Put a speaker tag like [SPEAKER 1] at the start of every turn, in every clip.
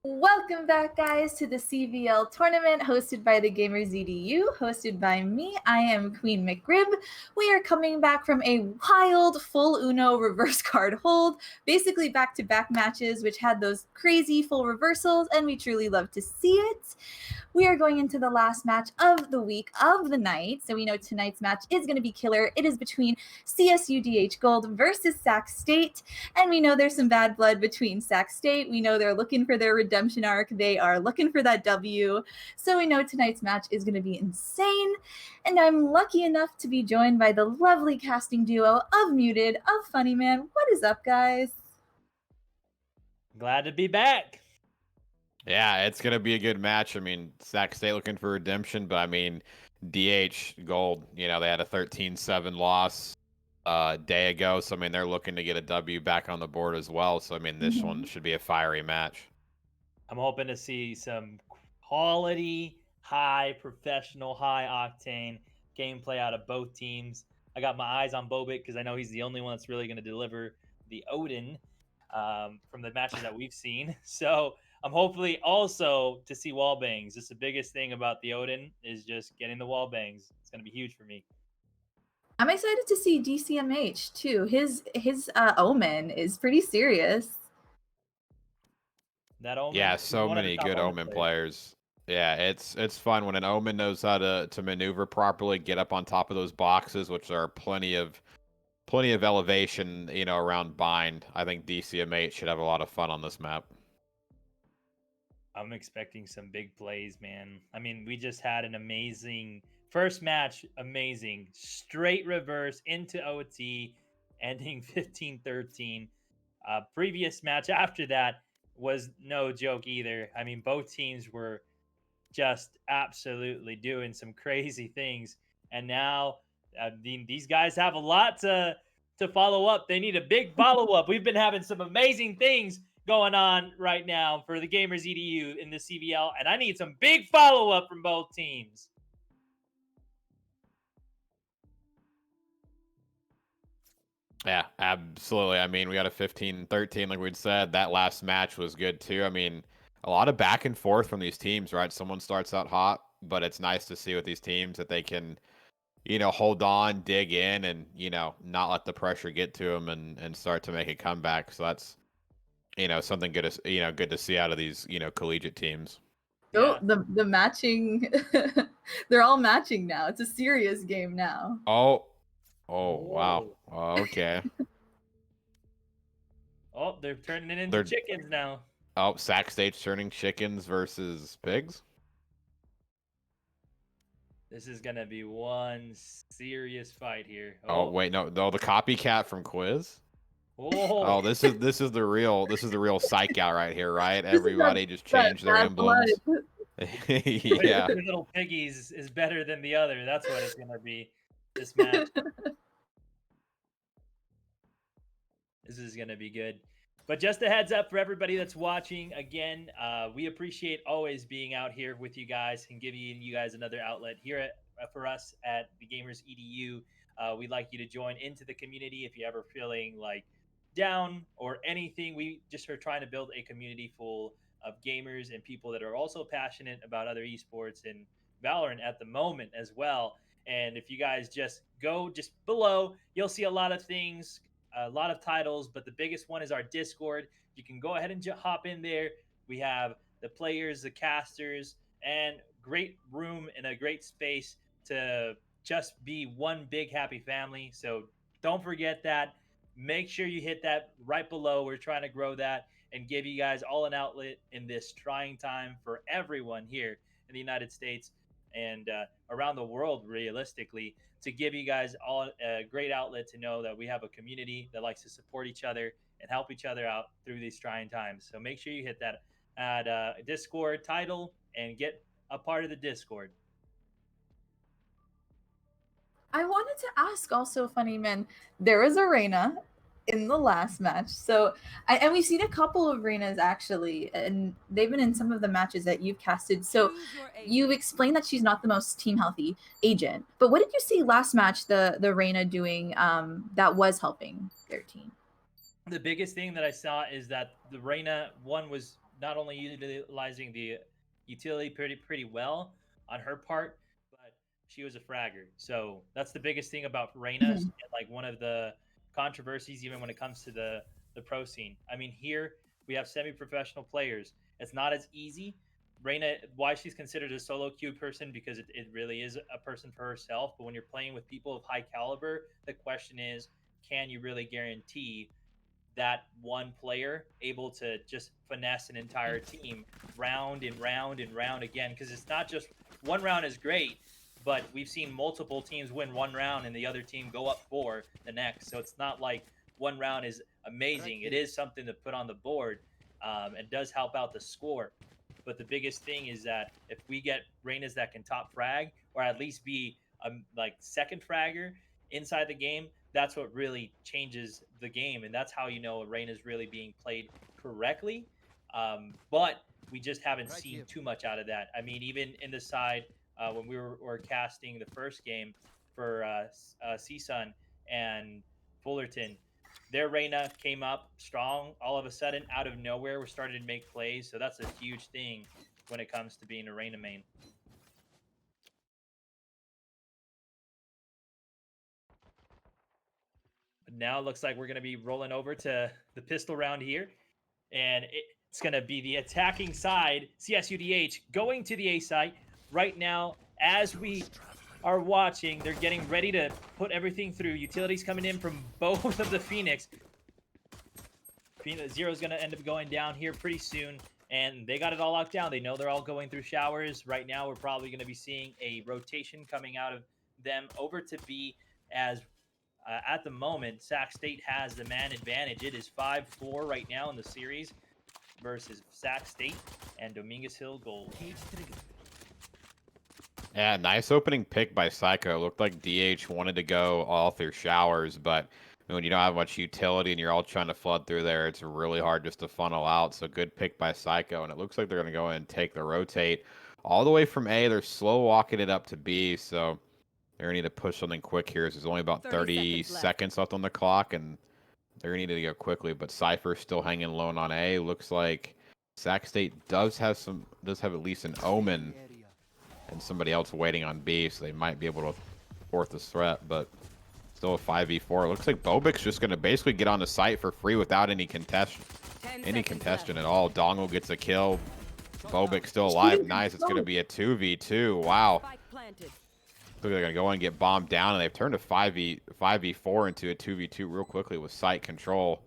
[SPEAKER 1] Welcome back, guys, to the CVL tournament hosted by the Gamers EDU, hosted by me. I am Queen McRib. We are coming back from a wild full Uno reverse card hold, basically back-to-back matches, which had those crazy full reversals, and we truly love to see it. We are going into the last match of the week of the night, so we know tonight's match is going to be killer. It is between CSUDH Gold versus Sac State, and we know there's some bad blood between Sac State. We know they're looking for their redemption arc. They are looking for that W. So we know tonight's match is going to be insane. And I'm lucky enough to be joined by the lovely casting duo of Muted, of Funny Man. What is up, guys?
[SPEAKER 2] Glad to be back.
[SPEAKER 3] Yeah, it's going to be a good match. I mean, Sac State looking for redemption, but I mean, DH Gold, they had a 13-7 loss a day ago. So, I mean, they're looking to get a W back on the board as well. So, I mean, this one should be a fiery match.
[SPEAKER 2] I'm hoping to see some quality, high professional, high octane gameplay out of both teams. I got my eyes on Bobik because I know he's the only one that's really going to deliver the Odin from the matches that we've seen. So I'm hopefully also to see wall bangs. Just the biggest thing about the Odin is just getting the wall bangs. It's going to be huge for me.
[SPEAKER 1] I'm excited to see DCMH too. His Omen is pretty serious.
[SPEAKER 2] That Omen,
[SPEAKER 3] yeah, so many good Omen players. Yeah, it's fun when an Omen knows how to maneuver properly, get up on top of those boxes, which are plenty of elevation, around bind. I think DCMH should have a lot of fun on this map.
[SPEAKER 2] I'm expecting some big plays, man. I mean, we just had an amazing first match, amazing. Straight reverse into OT, ending 15-13. Previous match after that was no joke either. I mean, both teams were just absolutely doing some crazy things. And now these guys have a lot to follow up. They need a big follow up. We've been having some amazing things going on right now for the Gamers EDU in the CVL, and I need some big follow up from both teams.
[SPEAKER 3] Yeah, absolutely. I mean, we got a 15-13, like we'd said. That last match was good too. I mean, a lot of back and forth from these teams, right? Someone starts out hot, but it's nice to see with these teams that they can, hold on, dig in, and, not let the pressure get to them and start to make a comeback. So that's, something good to, good to see out of these, collegiate teams.
[SPEAKER 1] Oh, the matching. They're all matching now. It's a serious game now.
[SPEAKER 3] Oh, wow. Okay.
[SPEAKER 2] Oh, they're turning it into chickens now.
[SPEAKER 3] Oh, Sac State's turning chickens versus pigs.
[SPEAKER 2] This is gonna be one serious fight here.
[SPEAKER 3] Oh wait, no, the copycat from Quiz.
[SPEAKER 2] Oh,
[SPEAKER 3] this is the real psych out right here, right? Everybody just changed their emblems.
[SPEAKER 2] Yeah, little piggies is better than the other. That's what it's gonna be. This match. This is gonna be good. But just a heads up for everybody that's watching. Again, we appreciate always being out here with you guys and giving you guys another outlet here for us at the Gamers EDU. We'd like you to join into the community if you're ever feeling like down or anything. We just are trying to build a community full of gamers and people that are also passionate about other esports and Valorant at the moment as well. And if you guys just go just below, you'll see a lot of things, a lot of titles, but the biggest one is our Discord. You can go ahead and hop in there. We have the players, the casters, and great room and a great space to just be one big happy family. So don't forget that. Make sure you hit that right below. We're trying to grow that and give you guys all an outlet in this trying time for everyone here in the United States and around the world, realistically, to give you guys all a great outlet to know that we have a community that likes to support each other and help each other out through these trying times. So make sure you hit that Discord title and get a part of the Discord.
[SPEAKER 1] I wanted to ask also, Funny Man, there was a Reina in the last match. So, and we've seen a couple of Reinas actually, and they've been in some of the matches that you've casted. So you explained that she's not the most team healthy agent, but what did you see last match the Reina doing that was helping their team?
[SPEAKER 2] The biggest thing that I saw is that the Reina one was not only utilizing the utility pretty well on her part, but she was a fragger. So that's the biggest thing about Reyna's,
[SPEAKER 1] Mhm.
[SPEAKER 2] and like one of the controversies, even when it comes to the pro scene. I mean, here we have semi-professional players. It's not as easy. Reyna, why she's considered a solo queue person, because it really is a person for herself. But when you're playing with people of high caliber, the question is, can you really guarantee that one player able to just finesse an entire team round and round and round again? Because it's not just one round is great, but we've seen multiple teams win one round and the other team go up four the next. So it's not like one round is amazing. It is something to put on the board, and does help out the score. But the biggest thing is that if we get Reynas that can top frag, or at least be a like second fragger inside the game, that's what really changes the game, and that's how you know Arena is really being played correctly. But we just haven't seen too much out of that. I mean, even in the side, when were casting the first game for CSUN and Fullerton, their Reina came up strong. All of a sudden, out of nowhere, we're starting to make plays. So that's a huge thing when it comes to being a Reina main. But now it looks like we're going to be rolling over to the pistol round here. And it's going to be the attacking side, CSUDH, going to the A site right now. As we are watching, they're getting ready to put everything through. Utilities coming in from both of the Phoenix. Zero is going to end up going down here pretty soon, and they got it all locked down. They know they're all going through showers. Right now, we're probably going to be seeing a rotation coming out of them over to B, as at the moment, Sac State has the man advantage. It is 5-4 right now in the series versus Sac State and Dominguez Hill Gold.
[SPEAKER 3] Yeah, nice opening pick by Psycho. Looked like DH wanted to go all through showers, but when you don't have much utility and you're all trying to flood through there, it's really hard just to funnel out. So good pick by Psycho, and it looks like they're going to go in and take the rotate all the way from A. They're slow walking it up to B, so they're going to need to push something quick here. There's only about 30 seconds left on the clock, and they're going to need to go quickly. But Cypher's still hanging low on A. Looks like Sac State does have at least an Omen and somebody else waiting on B, so they might be able to fourth this threat, but still a 5v4. It looks like Bobik's just going to basically get on the site for free without any contestation at all. Dongle gets a kill. Bobik still alive. Nice. It's going to be a 2v2. Wow. Look, they're going to go in and get bombed down, and they've turned a 5v4 into a 2v2 real quickly with site control.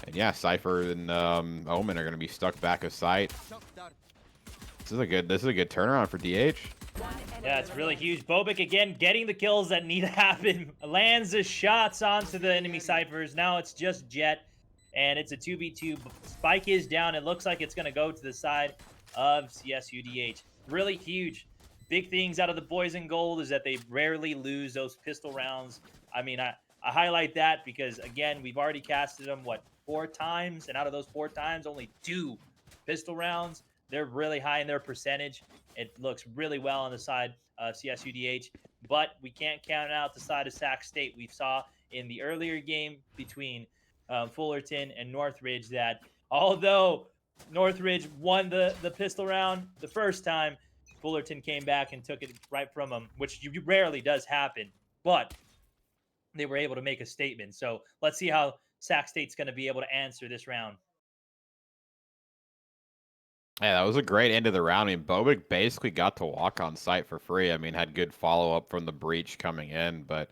[SPEAKER 3] And yeah, Cypher and Omen are going to be stuck back of site. This is a good turnaround for DH.
[SPEAKER 2] Yeah, it's really huge. Bobik again getting the kills that need to happen. Lands the shots onto the enemy Cyphers. Now it's just Jet, and it's a 2v2. Spike is down. It looks like it's going to go to the side of CSUDH. Really huge. Big things out of the boys in gold is that they rarely lose those pistol rounds. I mean, I highlight that because, again, we've already casted them, 4 times? And out of those 4 times, only 2 pistol rounds. They're really high in their percentage. It looks really well on the side of CSUDH, but we can't count out the side of Sac State. We saw in the earlier game between Fullerton and Northridge that although Northridge won the pistol round the first time, Fullerton came back and took it right from them, which rarely does happen, but they were able to make a statement. So let's see how Sac State's going to be able to answer this round.
[SPEAKER 3] Yeah, that was a great end of the round. I mean, Bobik basically got to walk on site for free. I mean, had good follow-up from the breach coming in, but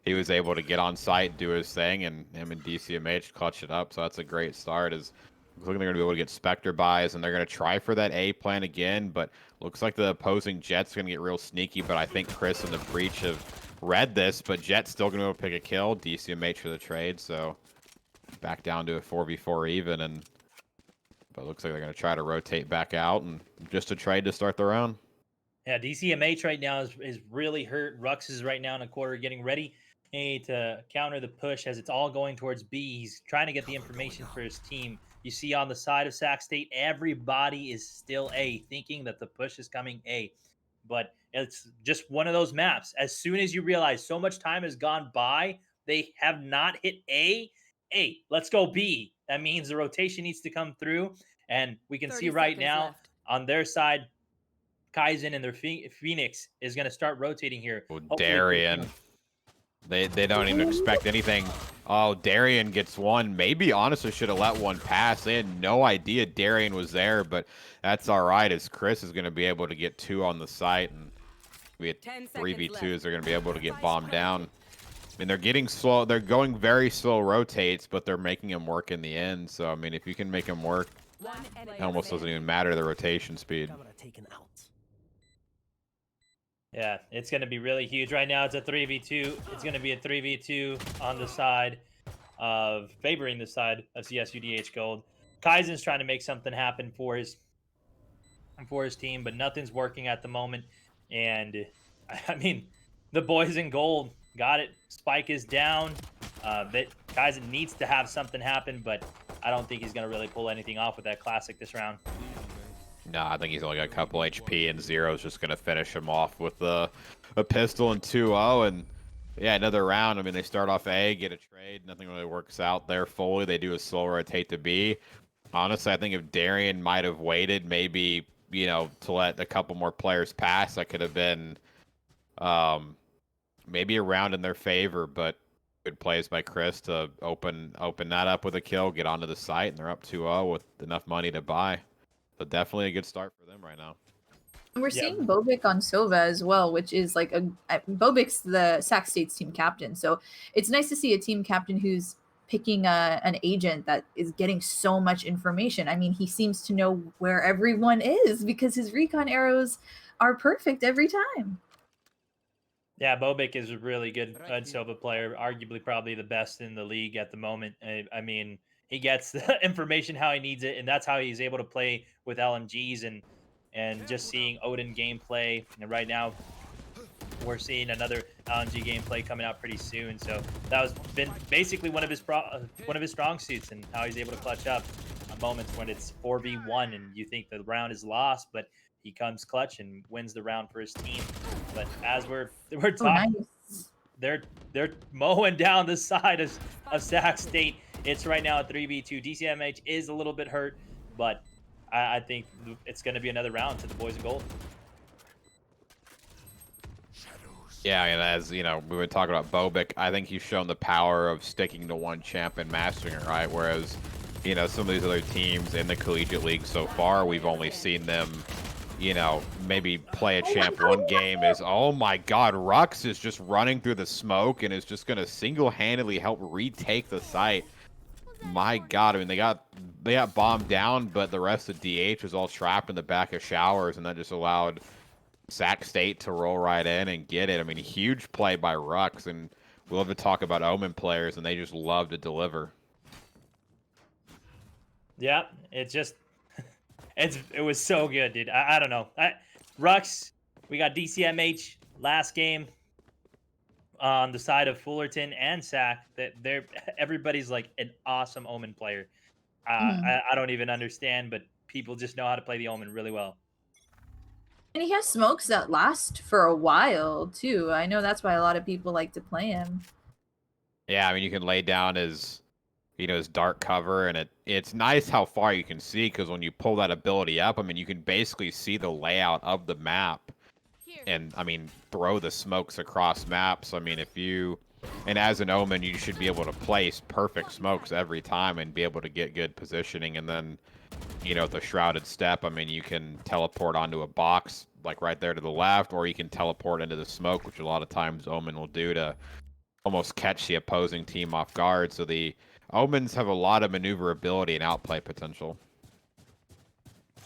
[SPEAKER 3] he was able to get on site, do his thing, and him and DCMH clutch it up. So that's a great start. Looks like they're going to be able to get Spectre buys, and they're going to try for that A plan again, but looks like the opposing Jet's going to get real sneaky, but I think Chris and the breach have read this, but Jet's still going to be able to pick a kill. DCMH for the trade, so back down to a 4v4 even, but it looks like they're going to try to rotate back out and just a trade to start the round.
[SPEAKER 2] Yeah, DCMH right now is really hurt. Rux is right now in a quarter getting ready to counter the push as it's all going towards B. He's trying to get the information for his team. You see on the side of Sac State, everybody is still A, thinking that the push is coming A. But it's just one of those maps. As soon as you realize so much time has gone by, they have not hit A. Let's go B. That means the rotation needs to come through. And we can
[SPEAKER 4] 30
[SPEAKER 2] see right
[SPEAKER 4] seconds
[SPEAKER 2] now
[SPEAKER 4] left.
[SPEAKER 2] on their side, Kaizen and their Phoenix is going to start rotating here.
[SPEAKER 3] Oh,
[SPEAKER 2] Hopefully pretty
[SPEAKER 3] Darian.
[SPEAKER 2] soon.
[SPEAKER 3] They don't even expect anything. Oh, Darian gets one. Maybe honestly should have let one pass. They had no idea Darian was there, but that's all right as Chris is going to be able to get 2 on the site, and we had
[SPEAKER 4] 10 seconds
[SPEAKER 3] 3v2s.
[SPEAKER 4] left.
[SPEAKER 3] They're going to be able to get bombed down. And they're getting slow. They're going very slow rotates, but they're making them work in the end. So, I mean, if you can make them work,
[SPEAKER 4] One enemy
[SPEAKER 3] it almost doesn't even matter the rotation speed.
[SPEAKER 5] Taken out.
[SPEAKER 2] Yeah, it's going to be really huge. Right now, it's a 3v2. It's going to be a 3v2 on the side of favoring the side of CSUDH Gold. Kaizen's trying to make something happen for his team, but nothing's working at the moment. And I mean, the boys in gold got it. Spike is down. That Kaizen needs to have something happen, but I don't think he's going to really pull anything off with that classic this round.
[SPEAKER 3] No, I think he's only got a couple HP, and Zero's just going to finish him off with a pistol and 2-0. And yeah, another round. I mean, they start off A, get a trade. Nothing really works out there fully. They do a slow rotate to B. Honestly, I think if Darian might have waited, maybe, you know, to let a couple more players pass, that could have been maybe a round in their favor. But good plays by Chris to open that up with a kill, get onto the site, and they're up 2-0 with enough money to buy. So definitely a good start for them right now.
[SPEAKER 1] And we're seeing Bobik on Sova as well, which is like Bobik's the Sac State's team captain. So it's nice to see a team captain who's picking an agent that is getting so much information. I mean, he seems to know where everyone is because his recon arrows are perfect every time.
[SPEAKER 2] Yeah, Bobik is a really good Sova player, arguably probably the best in the league at the moment. I mean, he gets the information how he needs it, and that's how he's able to play with LMGs and just seeing Odin gameplay. And right now, we're seeing another LMG gameplay coming out pretty soon. So that was been basically one of his strong suits, and how he's able to clutch up moments when it's 4v1 and you think the round is lost, but he comes clutch and wins the round for his team. But as we're talking,
[SPEAKER 1] Nice.
[SPEAKER 2] they're mowing down the side of Sac State. It's right now a 3v2. DCMH is a little bit hurt, but I think it's going to be another round to the boys in gold.
[SPEAKER 3] Yeah, and as you know, we were talking about Bobik. I think he's shown the power of sticking to one champ and mastering it, right? Whereas, you know, some of these other teams in the collegiate league so far, we've only seen them, you know, maybe play a champ one game. Oh my God, Rux is just running through the smoke and is just going to single-handedly help retake the site. My God, I mean, they got bombed down, but the rest of DH was all trapped in the back of showers, and that just allowed Sac State to roll right in and get it. I mean, huge play by Rux, and we love to talk about Omen players, and they just love to deliver.
[SPEAKER 2] Yeah, it was so good, dude. I don't know. Rux, we got DCMH last game on the side of Fullerton and Sac. That everybody's like an awesome Omen player. I don't even understand, but people just know how to play the Omen really well.
[SPEAKER 1] And he has smokes that last for a while too. I know that's why a lot of people like to play him.
[SPEAKER 3] Yeah, I mean, you can lay down his, you know, his dark cover, and it's nice how far you can see, because when you pull that ability up, I mean, you can basically see the layout of the map, and I mean, throw the smokes across maps. I mean, and as an Omen, you should be able to place perfect smokes every time and be able to get good positioning. And then, you know, the shrouded step, I mean, you can teleport onto a box like right there to the left, or you can teleport into the smoke, which a lot of times Omen will do to almost catch the opposing team off guard. So the Omens have a lot of maneuverability and outplay potential.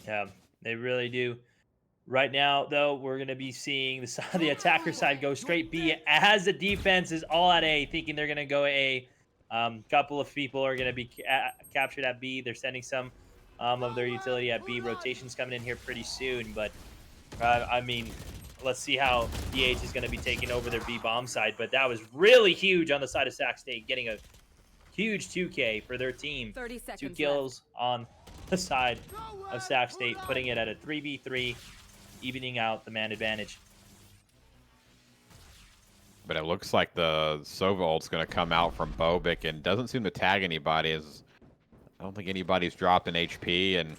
[SPEAKER 2] Yeah, they really do. Right now, though, we're going to be seeing the attacker side go straight B as the defense is all at A, thinking they're going to go A. Couple of people are going to be captured at B. They're sending some of their utility at B. Rotation's coming in here pretty soon, but I mean, let's see how DH is going to be taking over their B bomb side. But that was really huge on the side of Sac State, getting a huge 2K for their team.
[SPEAKER 4] 30 seconds
[SPEAKER 2] 2 kills on the side of Sac State, putting it at a 3v3, evening out the man advantage.
[SPEAKER 3] But it looks like the Sova ult's going to come out from Bobik and doesn't seem to tag anybody. As I don't think anybody's dropped an HP, and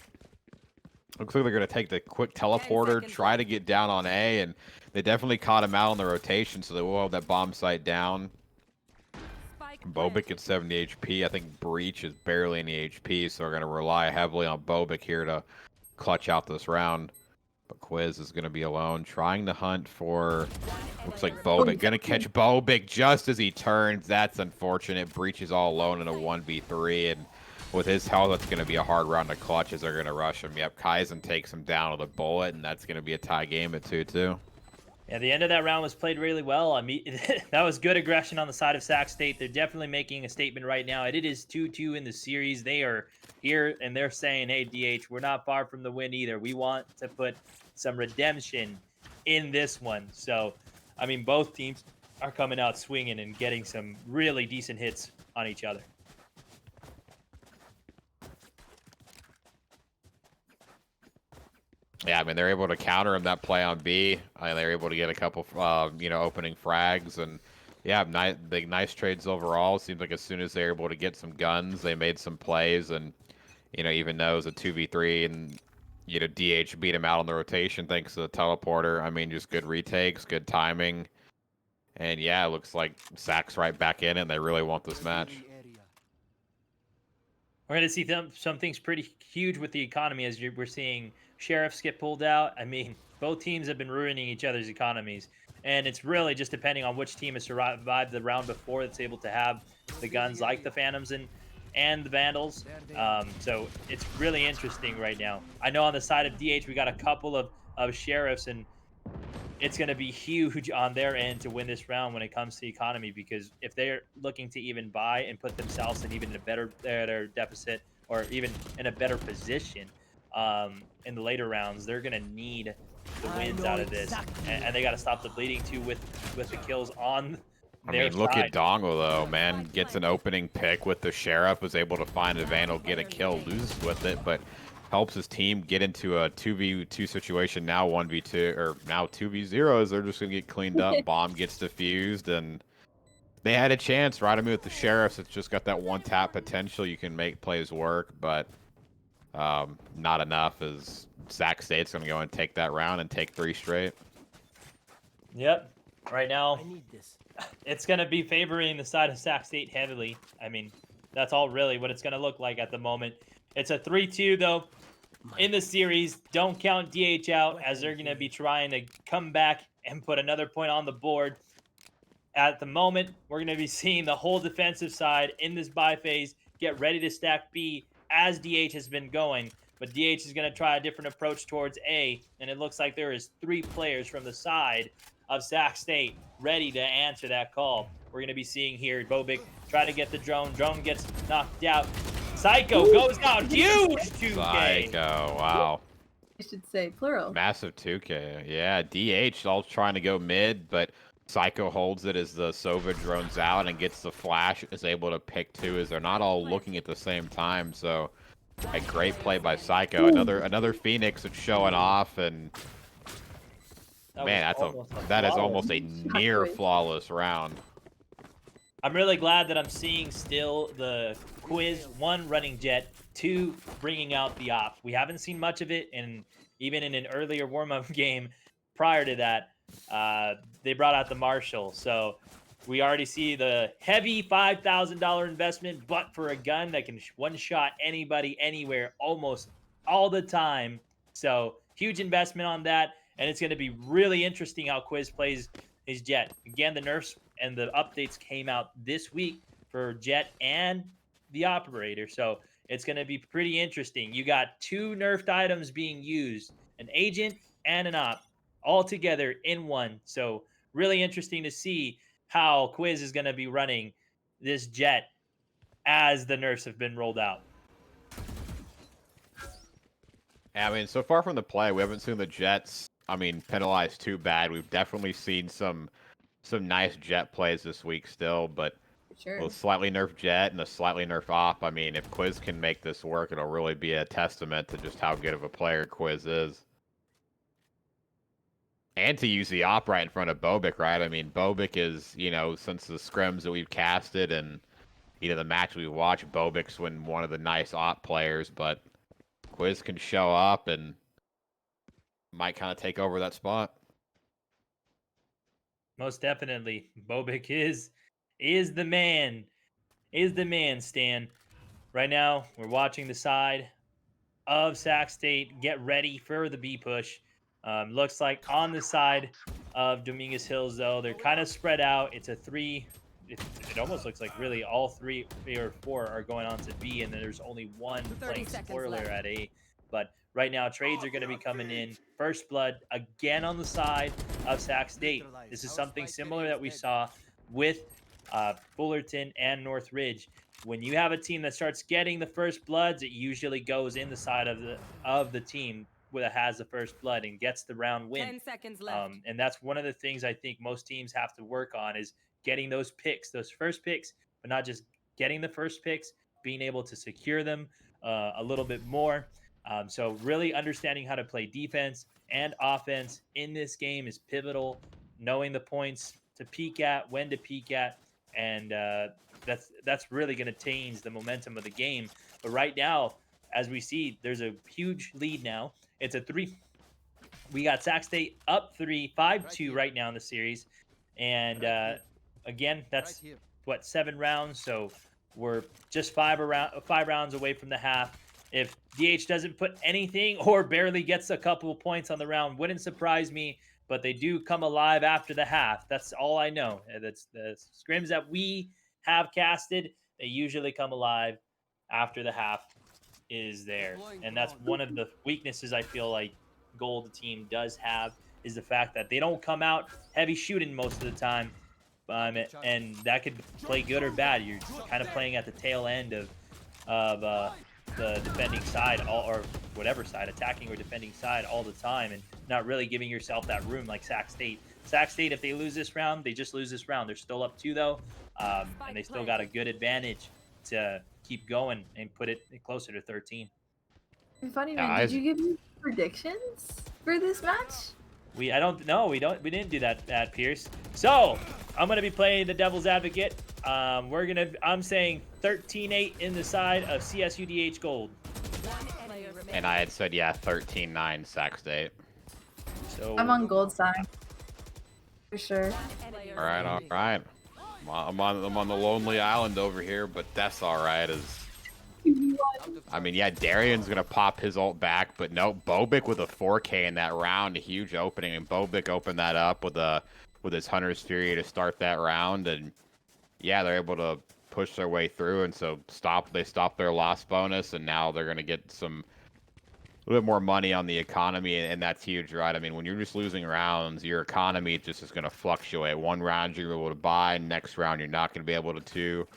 [SPEAKER 3] Looks like they're going to take the quick teleporter, try to get down on A, and they definitely caught him out on the rotation, so they will have that bomb site down. Bobik at 70 HP. I think Breach is barely any HP, so they're going to rely heavily on Bobik here to clutch out this round. But Quiz is going to be alone, trying to hunt for... Looks like Bobik. Going to catch Bobik just as he turns. That's unfortunate. Breach is all alone in a 1v3, and with his health, that's going to be a hard round to clutch as they're going to rush him. Yep, Kaizen takes him down with a bullet, and that's going to be a tie game at 2-2.
[SPEAKER 2] Yeah, the end of that round was played really well. I mean, that was good aggression on the side of Sac State. They're definitely making a statement right now. It is 2-2 in the series. They are here, and they're saying, hey, DH, we're not far from the win either. We want to put some redemption in this one. So, I mean, both teams are coming out swinging and getting some really decent hits on each other.
[SPEAKER 3] Yeah, I mean, they're able to counter him that play on B. They're able to get a couple, opening frags. And, yeah, nice trades overall. Seems like as soon as they're able to get some guns, they made some plays. And, even though it was a 2v3 and, DH beat him out on the rotation thanks to the teleporter. I mean, just good retakes, good timing. And, yeah, it looks like Sac's right back in it, and they really want this match.
[SPEAKER 2] We're going to see some things pretty huge with the economy as we're seeing sheriffs get pulled out. I mean, both teams have been ruining each other's economies. And it's really just depending on which team has survived the round before that's able to have the guns like the Phantoms and the Vandals. So it's really interesting right now. I know on the side of DH, we got a couple of sheriffs, and it's going to be huge on their end to win this round when it comes to economy, because if they're looking to even buy and put themselves in even a better deficit or even in a better position in the later rounds, they're going to need the wins out of this, and they got to stop the bleeding too with the kills on their
[SPEAKER 3] look
[SPEAKER 2] side.
[SPEAKER 3] at Dongle though, man. Gets an opening pick with the Sheriff, was able to find a Vandal, get a kill, loses with it, but helps his team get into a 2v2 situation, now 1v2, or now 2v0, as they're just going to get cleaned up. Bomb gets defused, and they had a chance, right? I mean, with the Sheriffs, it's just got that one-tap potential. You can make plays work, but not enough, as Sac State's going to go and take that round and take 3 straight.
[SPEAKER 2] Yep. Right now, it's going to be favoring the side of Sac State heavily. I mean, that's all really what it's going to look like at the moment. It's a 3-2, though, in the series. Don't count DH out, as they're going to be trying to come back and put another point on the board. At the moment, we're going to be seeing the whole defensive side in this bye phase get ready to stack B as DH has been going. But DH is going to try a different approach towards A, and it looks like there is 3 players from the side of Sac State ready to answer that call. We're going to be seeing here Bobik try to get the drone. Drone gets knocked out. Psycho goes out. Huge 2K.
[SPEAKER 3] Psycho, wow.
[SPEAKER 1] I should say plural.
[SPEAKER 3] Massive 2K. Yeah, DH all trying to go mid, but Psycho holds it as the Sova drones out and gets the flash, is able to pick 2 as they're not all looking at the same time. So a great play by Psycho. Another Phoenix that's showing off, and man, that is almost a near flawless round.
[SPEAKER 2] I'm really glad that I'm seeing still the Quiz, 1, running Jet, 2, bringing out the op. We haven't seen much of it, and even in an earlier warm-up game prior to that, they brought out the Marshall. So we already see the heavy $5,000 investment, but for a gun that can one-shot anybody, anywhere, almost all the time. So huge investment on that, and it's going to be really interesting how Quiz plays his Jet. Again, the nerfs and the updates came out this week for Jet and the Operator, so it's going to be pretty interesting. You got 2 nerfed items being used, an agent and an op, all together in one. So really interesting to see how Quiz is going to be running this Jet as the nerfs have been rolled out.
[SPEAKER 3] I mean, so far from the play, we haven't seen the Jets, penalized too bad. We've definitely seen some nice Jet plays this week still, but
[SPEAKER 1] Sure.
[SPEAKER 3] with a slightly nerfed Jet and a slightly nerfed op, I mean, if Quiz can make this work, it'll really be a testament to just how good of a player Quiz is. And to use the op right in front of Bobik, right? I mean, Bobik is, since the scrims that we've casted and, the match we've watched, Bobik's been one of the nice op players, but Quiz can show up and might kind of take over that spot.
[SPEAKER 2] Most definitely. Bobik is the man. Is the man, Stan. Right now, we're watching the side of Sac State get ready for the B push. Looks like on the side of Dominguez Hills, though, they're kind of spread out. It's a three. It almost looks like really all three or four are going on to B, and then there's only one playing spoiler at A. But right now, trades are going to be coming in. First blood again on the side of Sac State. This is something similar that we saw with Fullerton and North Ridge. When you have a team that starts getting the first bloods, it usually goes in the side of the team that has the first blood and gets the round win.
[SPEAKER 4] 10 seconds left.
[SPEAKER 2] And that's one of the things I think most teams have to work on is getting those picks, those first picks, but not just getting the first picks, being able to secure them a little bit more. So really understanding how to play defense and offense in this game is pivotal. Knowing the points to peak at, when to peak at, and that's really going to change the momentum of the game. But right now, as we see, there's a huge lead now. It's a 3. We got Sac State up 5-2 right now in the series, and again, that's what 7 rounds. So we're just 5 rounds away from the half. If DH doesn't put anything or barely gets a couple of points on the round, wouldn't surprise me. But they do come alive after the half. That's all I know. That's the scrims that we have casted. They usually come alive after the half is there, and that's one of the weaknesses I feel like Gold team does have is the fact that they don't come out heavy shooting most of the time, and that could play good or bad. You're kind of playing at the tail end of the defending side, or whatever side, attacking or defending side all the time, and not really giving yourself that room like Sac State. Sac State, if they lose this round, they just lose this round. They're still up 2 though, and they still got a good advantage to keep going and put it closer to 13.
[SPEAKER 1] Funny man, did you give me predictions for this match?
[SPEAKER 2] We didn't do that at Pierce. So I'm gonna be playing the devil's advocate. I'm saying 13-8 in the side of CSUDH Gold.
[SPEAKER 3] And I had said 13-9 Sac State.
[SPEAKER 2] So
[SPEAKER 1] I'm on Gold side for sure.
[SPEAKER 3] All right. I'm on the lonely island over here, but that's all right. I mean, Darian's gonna pop his ult back, but no, Bobik with a 4K in that round, a huge opening, and Bobik opened that up with his Hunter's Fury to start that round, and they're able to push their way through, and so they stopped their loss bonus, and now they're gonna get a little bit more money on the economy, and that's huge, right? I mean, when you're just losing rounds, your economy just is going to fluctuate. One round you're able to buy, next round you're not going to be able to.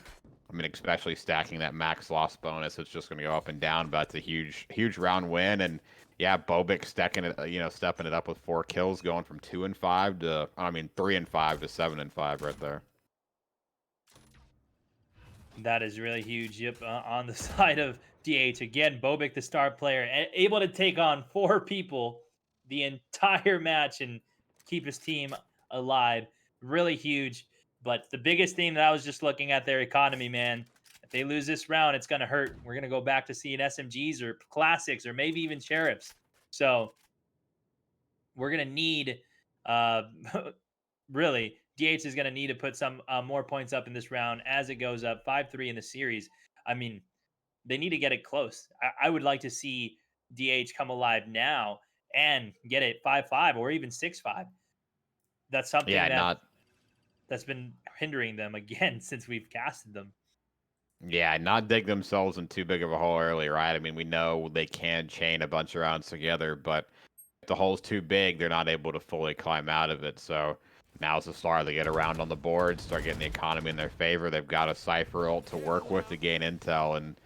[SPEAKER 3] I mean, especially stacking that max loss bonus, it's just going to go up and down. But it's a huge round win, and Bobik stepping it up with 4 kills, going from 2 and 5 to 3 and 5 to 7 and 5 right there.
[SPEAKER 2] That is really huge. Yep, on the side of DH again, Bobik, the star player, able to take on 4 people the entire match and keep his team alive. Really huge. But the biggest thing that I was just looking at their economy, man. If they lose this round, it's gonna hurt. We're gonna go back to seeing SMGs or classics or maybe even sheriffs. So we're gonna need really. DH is going to need to put some more points up in this round as it goes up 5-3 in the series. I mean, they need to get it close. I would like to see DH come alive now and get it 5-5 or even 6-5. That's something that's been hindering them again since we've casted them.
[SPEAKER 3] Yeah, not dig themselves in too big of a hole early, right? I mean, we know they can chain a bunch of rounds together, but if the hole's too big, they're not able to fully climb out of it. So now's the start. They get around on the board, start getting the economy in their favor. They've got a Cypher ult to work with to gain intel, and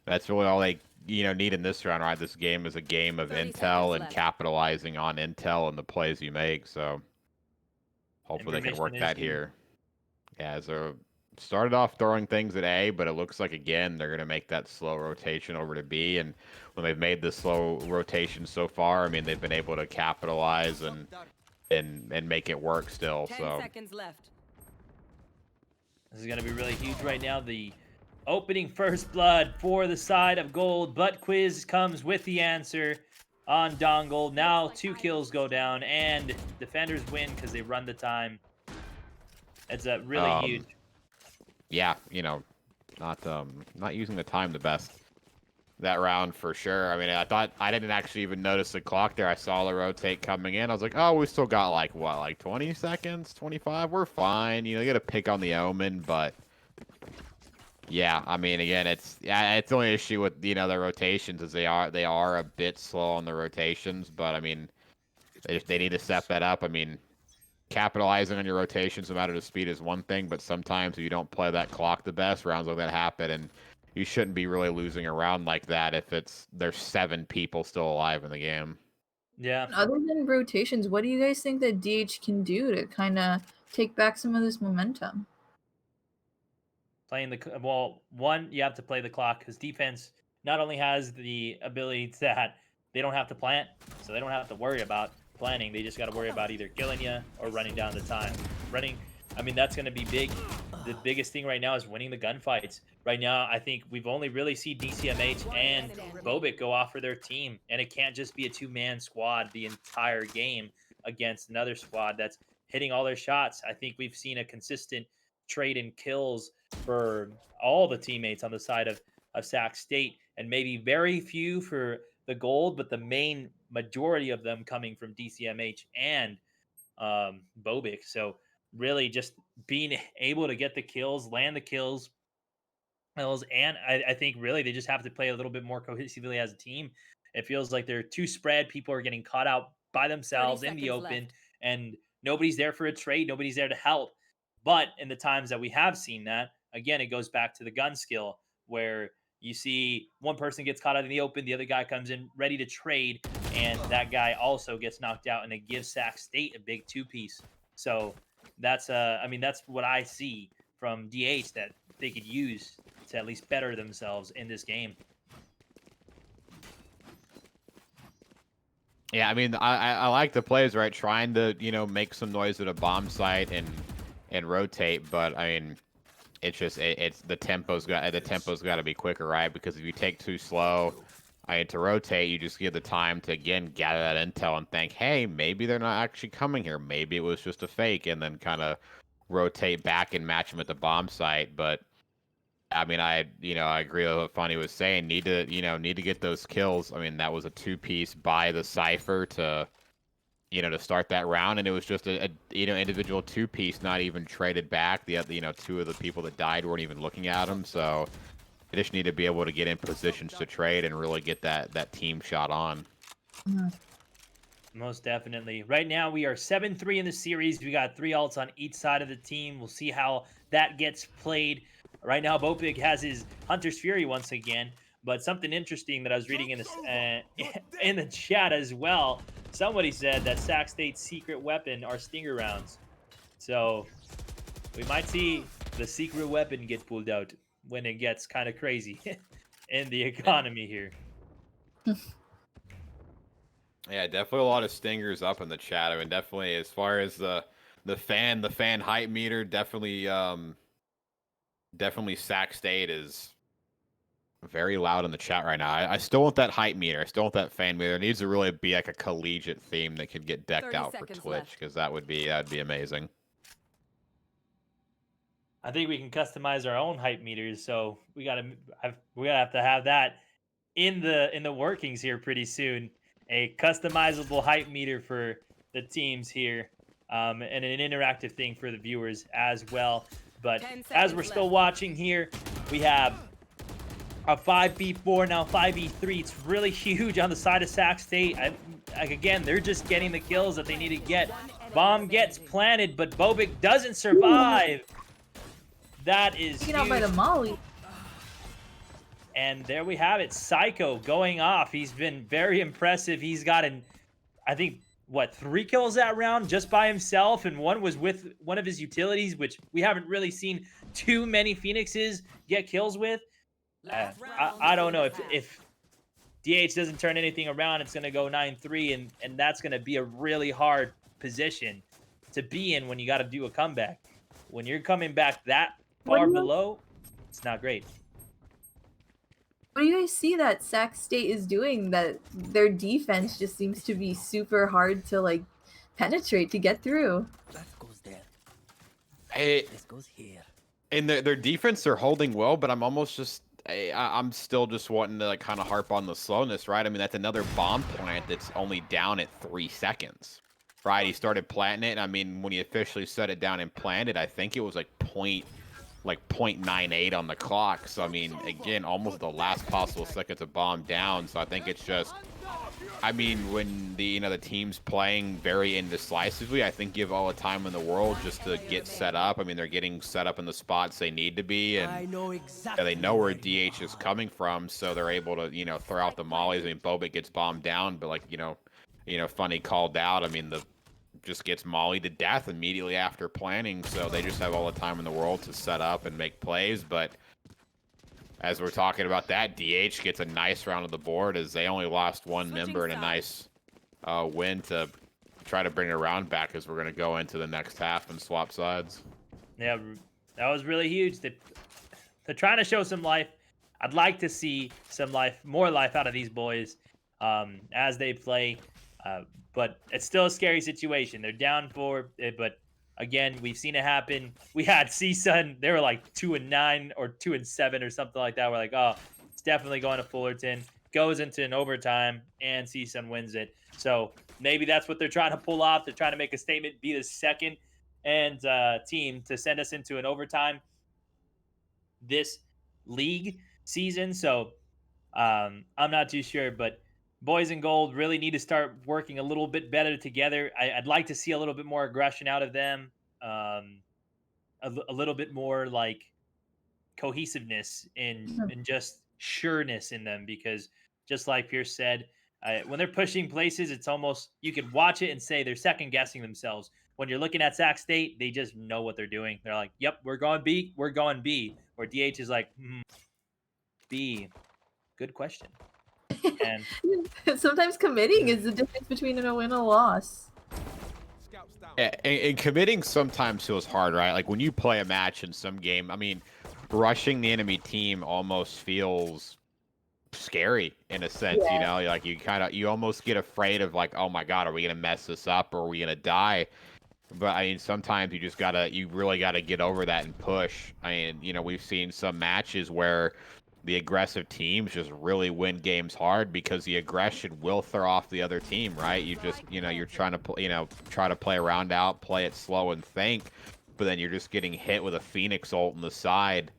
[SPEAKER 3] that's really all they need in this round, right? This game is a game of intel and capitalizing on intel and the plays you make. So hopefully they can work that here. Yeah, so started off throwing things at A, but it looks like, again, they're going to make that slow rotation over to B. And when they've made the slow rotation so far, I mean, they've been able to capitalize and make it work still.
[SPEAKER 4] 10 seconds left.
[SPEAKER 2] This is going to be really huge right now. The opening first blood for the side of Gold, but Quiz comes with the answer. on Dongle. Now 2 kills go down, and defenders win because they run the time. It's a really huge.
[SPEAKER 3] Yeah, not using the time the best that round for sure. I mean, I thought I didn't actually even notice the clock there. I saw the rotate coming in. I was like, oh, we still got like 20 seconds, 25. We're fine. You got to pick on the Omen, but yeah, I mean, again, it's the only issue with the rotations is they are a bit slow on the rotations, but I mean, they need to step that up. I mean, capitalizing on your rotations no matter the speed is one thing, but sometimes if you don't play that clock the best, rounds like that happen, and you shouldn't be really losing a round like that if there's 7 people still alive in the game.
[SPEAKER 2] Yeah.
[SPEAKER 1] Other than rotations, what do you guys think that DH can do to kind of take back some of this momentum?
[SPEAKER 2] Playing one, you have to play the clock because defense not only has the ability that they don't have to plant, so they don't have to worry about planning. They just got to worry about either killing you or running down the time. I mean, that's going to be big. The biggest thing right now is winning the gunfights. Right now, I think we've only really seen DCMH and Bobic go off for their team, and it can't just be a 2-man squad the entire game against another squad that's hitting all their shots. I think we've seen a consistent trade in kills for all the teammates on the side of Sac State, and maybe very few for the gold, but the main majority of them coming from DCMH and Bobic. So really just being able to get the kills, land the kills, and I think really they just have to play a little bit more cohesively as a team. It feels like they're too spread. People are getting caught out by themselves in the open, and nobody's there for a trade. Nobody's there to help. But in the times that we have seen that, again, it goes back to the gun skill where you see one person gets caught out in the open, the other guy comes in ready to trade, and that guy also gets knocked out, and it gives Sac State a big 2-piece. So that's that's what I see from DH that they could use to at least better themselves in this game.
[SPEAKER 3] Yeah, I mean, I like the plays, right? Trying to make some noise at a bomb site and rotate, but I mean, it's just it's the tempo's got to be quicker, right? Because if you take too slow, to rotate, you just get the time to again gather that intel and think, hey, maybe they're not actually coming here. Maybe it was just a fake, and then kind of rotate back and match them at the bomb site. But I mean, I agree with what Funny was saying. Need to get those kills. I mean, that was a 2-piece by the Cypher to to start that round, and it was just a individual 2-piece, not even traded back. The 2 of the people that died weren't even looking at them. So they just need to be able to get in positions to trade and really get that team shot on.
[SPEAKER 2] Most definitely. Right now, we are 7-3 in the series. We got 3 ults on each side of the team. We'll see how that gets played. Right now, Bopig has his Hunter's Fury once again. But something interesting that I was reading in the chat as well, somebody said that Sac State's secret weapon are stinger rounds. So we might see the secret weapon get pulled out when it gets kind of crazy in the economy here.
[SPEAKER 3] Yeah, definitely a lot of stingers up in the chat. I mean, definitely as far as the fan hype meter, definitely Sac State is very loud in the chat right now. I still want that hype meter. I still want that fan meter. It needs to really be like a collegiate theme that could get decked out for Twitch, because that'd be amazing.
[SPEAKER 2] I think we can customize our own hype meters, so we gotta have to have that in the workings here pretty soon. A customizable hype meter for the teams here, and an interactive thing for the viewers as well. But as we're still watching here, we have a 5v4 now 5v3. It's really huge on the side of Sac State. Again, they're just getting the kills that they need to get. Bomb gets planted, but Bobic doesn't survive. That is huge.
[SPEAKER 1] Out by the Molly.
[SPEAKER 2] And there we have it. Psycho going off. He's been very impressive. He's gotten, I think, 3 kills that round just by himself, and one was with one of his utilities, which we haven't really seen too many Phoenixes get kills with. I don't know if DH doesn't turn anything around, it's going to go 9-3, and that's going to be a really hard position to be in when you got to do a comeback. When you're coming back that far below, it's not great.
[SPEAKER 1] What do you guys see that Sac State is doing that their defense just seems to be super hard to like penetrate to get through?
[SPEAKER 4] That goes there.
[SPEAKER 3] Hey,
[SPEAKER 4] This goes here.
[SPEAKER 3] and their defense, they're holding well, but I'm almost just I'm still just wanting to like kind of harp on the slowness, right? I mean, that's another bomb plant that's only down at 3 seconds, right? He started planting it, and I mean, when he officially set it down and planted, I think it was like 0.98 on the clock. So I mean, again, almost the last possible second to bomb down. So I think it's just, I mean, when the team's playing very indecisively, I think give all the time in the world just to get set up. I mean, they're getting set up in the spots they need to be, and
[SPEAKER 4] I know exactly.
[SPEAKER 3] they know where DH is coming from, so they're able to throw out the mollies. I mean, Bobik gets bombed down, but like funny called out. I mean, the just gets mollied to death immediately after planning, so they just have all the time in the world to set up and make plays. But as we're talking about that, DH gets a nice round of the board as they only lost one member and a nice win to try to bring it around back as we're going to go into the next half and swap sides.
[SPEAKER 2] Yeah, that was really huge. They're trying to show some life. I'd like to see some more life out of these boys as they play. But it's still a scary situation. They're down 4, but again, we've seen it happen. We had CSUN, they were like 2-9 or 2-7 or something like that. We're like, oh, it's definitely going to Fullerton. Goes into an overtime, and CSUN wins it. So maybe that's what they're trying to pull off. They're trying to make a statement, be the second and team to send us into an overtime this league season. So I'm not too sure, but boys in gold really need to start working a little bit better together. I'd like to see a little bit more aggression out of them, a little bit more like cohesiveness and just sureness in them, because just like Pierce said, when they're pushing places, it's almost, you could watch it and say they're second guessing themselves. When you're looking at Sac State, they just know what they're doing. They're like, yep, we're going B, we're going B. Or DH is like, B, good question. And
[SPEAKER 1] Sometimes committing is the difference between a win and a loss.
[SPEAKER 3] Yeah, and committing sometimes feels hard, right? Like when you play a match in some game, I mean, rushing the enemy team almost feels scary in a sense,
[SPEAKER 1] Yeah.
[SPEAKER 3] Like you almost get afraid of like, oh my God, are we gonna mess this up or are we gonna die? But I mean, sometimes you really gotta get over that and push. I mean, we've seen some matches where the aggressive teams just really win games hard because the aggression will throw off the other team, right? You just, you're trying to, try to play a round out, play it slow and think, but then you're just getting hit with a Phoenix ult on the side,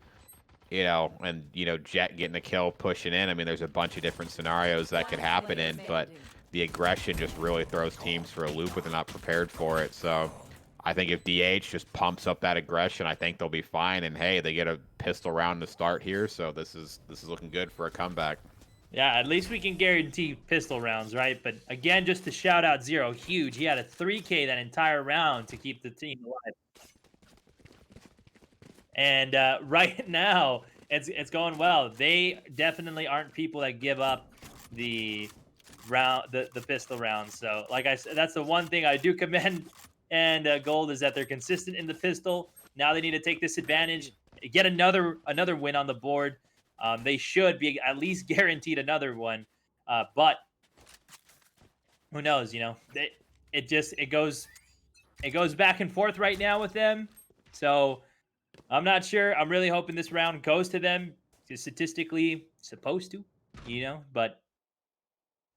[SPEAKER 3] and, Jet getting a kill, pushing in. I mean, there's a bunch of different scenarios that could happen in, but the aggression just really throws teams for a loop when they're not prepared for it. So I think if DH just pumps up that aggression, I think they'll be fine. And hey, they get a pistol round to start here, so this is looking good for a comeback.
[SPEAKER 2] yeah, at least we can guarantee pistol rounds, right? But again, just to shout out Zero, huge. He had a 3K that entire round to keep the team alive. And right now, it's going well. They definitely aren't people that give up the pistol rounds. So, like I said, that's the one thing I do commend and Gold is that they're consistent in the pistol. Now they need to take this advantage, get another win on the board. They should be at least guaranteed another one, but who knows? It goes back and forth right now with them. So I'm not sure. I'm really hoping this round goes to them. It's statistically supposed to, but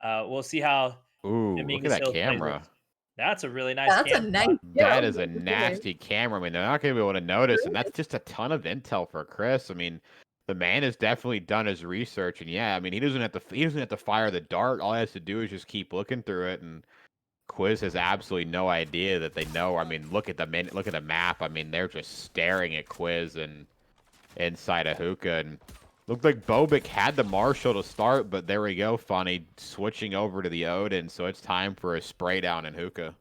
[SPEAKER 2] we'll see how.
[SPEAKER 3] Ooh, look at that camera.
[SPEAKER 2] That's a really nice
[SPEAKER 1] That's
[SPEAKER 2] camera.
[SPEAKER 1] a nice.
[SPEAKER 3] That is a nasty camera. I mean, they're not going to be able to notice, and that's just a ton of intel for Chris. I mean, the man has definitely done his research, and yeah, I mean, he doesn't have to fire the dart. All he has to do is just keep looking through it, and Quiz has absolutely no idea that they know. I mean, look at the map. I mean, they're just staring at Quiz and inside of Hookah, and looked like Bobik had the Marshall to start, but there we go, Funny switching over to the Odin, so it's time for a spray down in Hookah.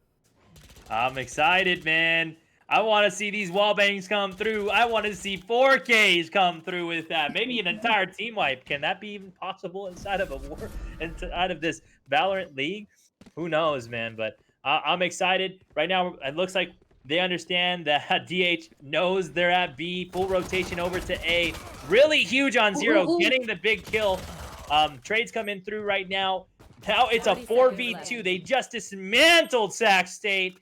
[SPEAKER 2] I'm excited, man. I want to see these wall bangs come through. I want to see 4Ks come through with that. Maybe an entire team wipe. Can that be even possible inside of inside of this Valorant league? Who knows, man? But I'm excited. Right now, it looks like They understand that DH knows they're at B. Full rotation over to A. Really huge on Zero,
[SPEAKER 1] Ooh.
[SPEAKER 2] getting the big kill. Trades coming through right now. Now it's a 4v2. They just dismantled Sac State.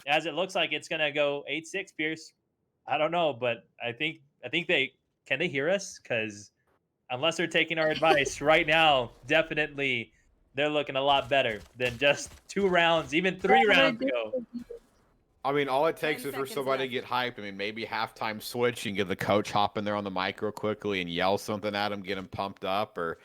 [SPEAKER 2] As it looks like it's gonna go 8-6, Pierce. I don't know, but I think they can they hear us? Because unless they're taking our advice right now, definitely they're looking a lot better than just 2 rounds, even 3 rounds ago.
[SPEAKER 3] I mean, all it
[SPEAKER 5] 10
[SPEAKER 3] takes is for
[SPEAKER 5] seconds
[SPEAKER 3] somebody
[SPEAKER 5] left.
[SPEAKER 3] to get hyped. I mean, maybe halftime switch and get the coach hop in there on the mic real quickly and yell something at him, get him pumped up, or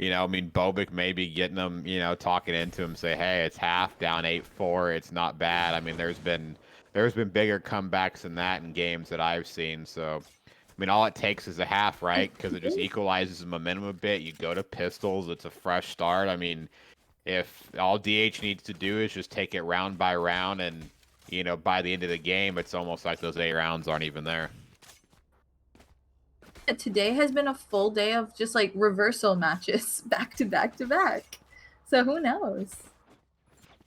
[SPEAKER 3] I mean, Bobic maybe getting them, talking into him, say, hey, it's half, down 8-4, it's not bad. I mean, there's been bigger comebacks than that in games that I've seen. So, I mean, all it takes is a half, right? Because it just equalizes the momentum a bit. You go to pistols, it's a fresh start. I mean, if all DH needs to do is just take it round by round, and by the end of the game, it's almost like those 8 rounds aren't even there.
[SPEAKER 1] Today has been a full day of just like reversal matches back to back to back. So who knows?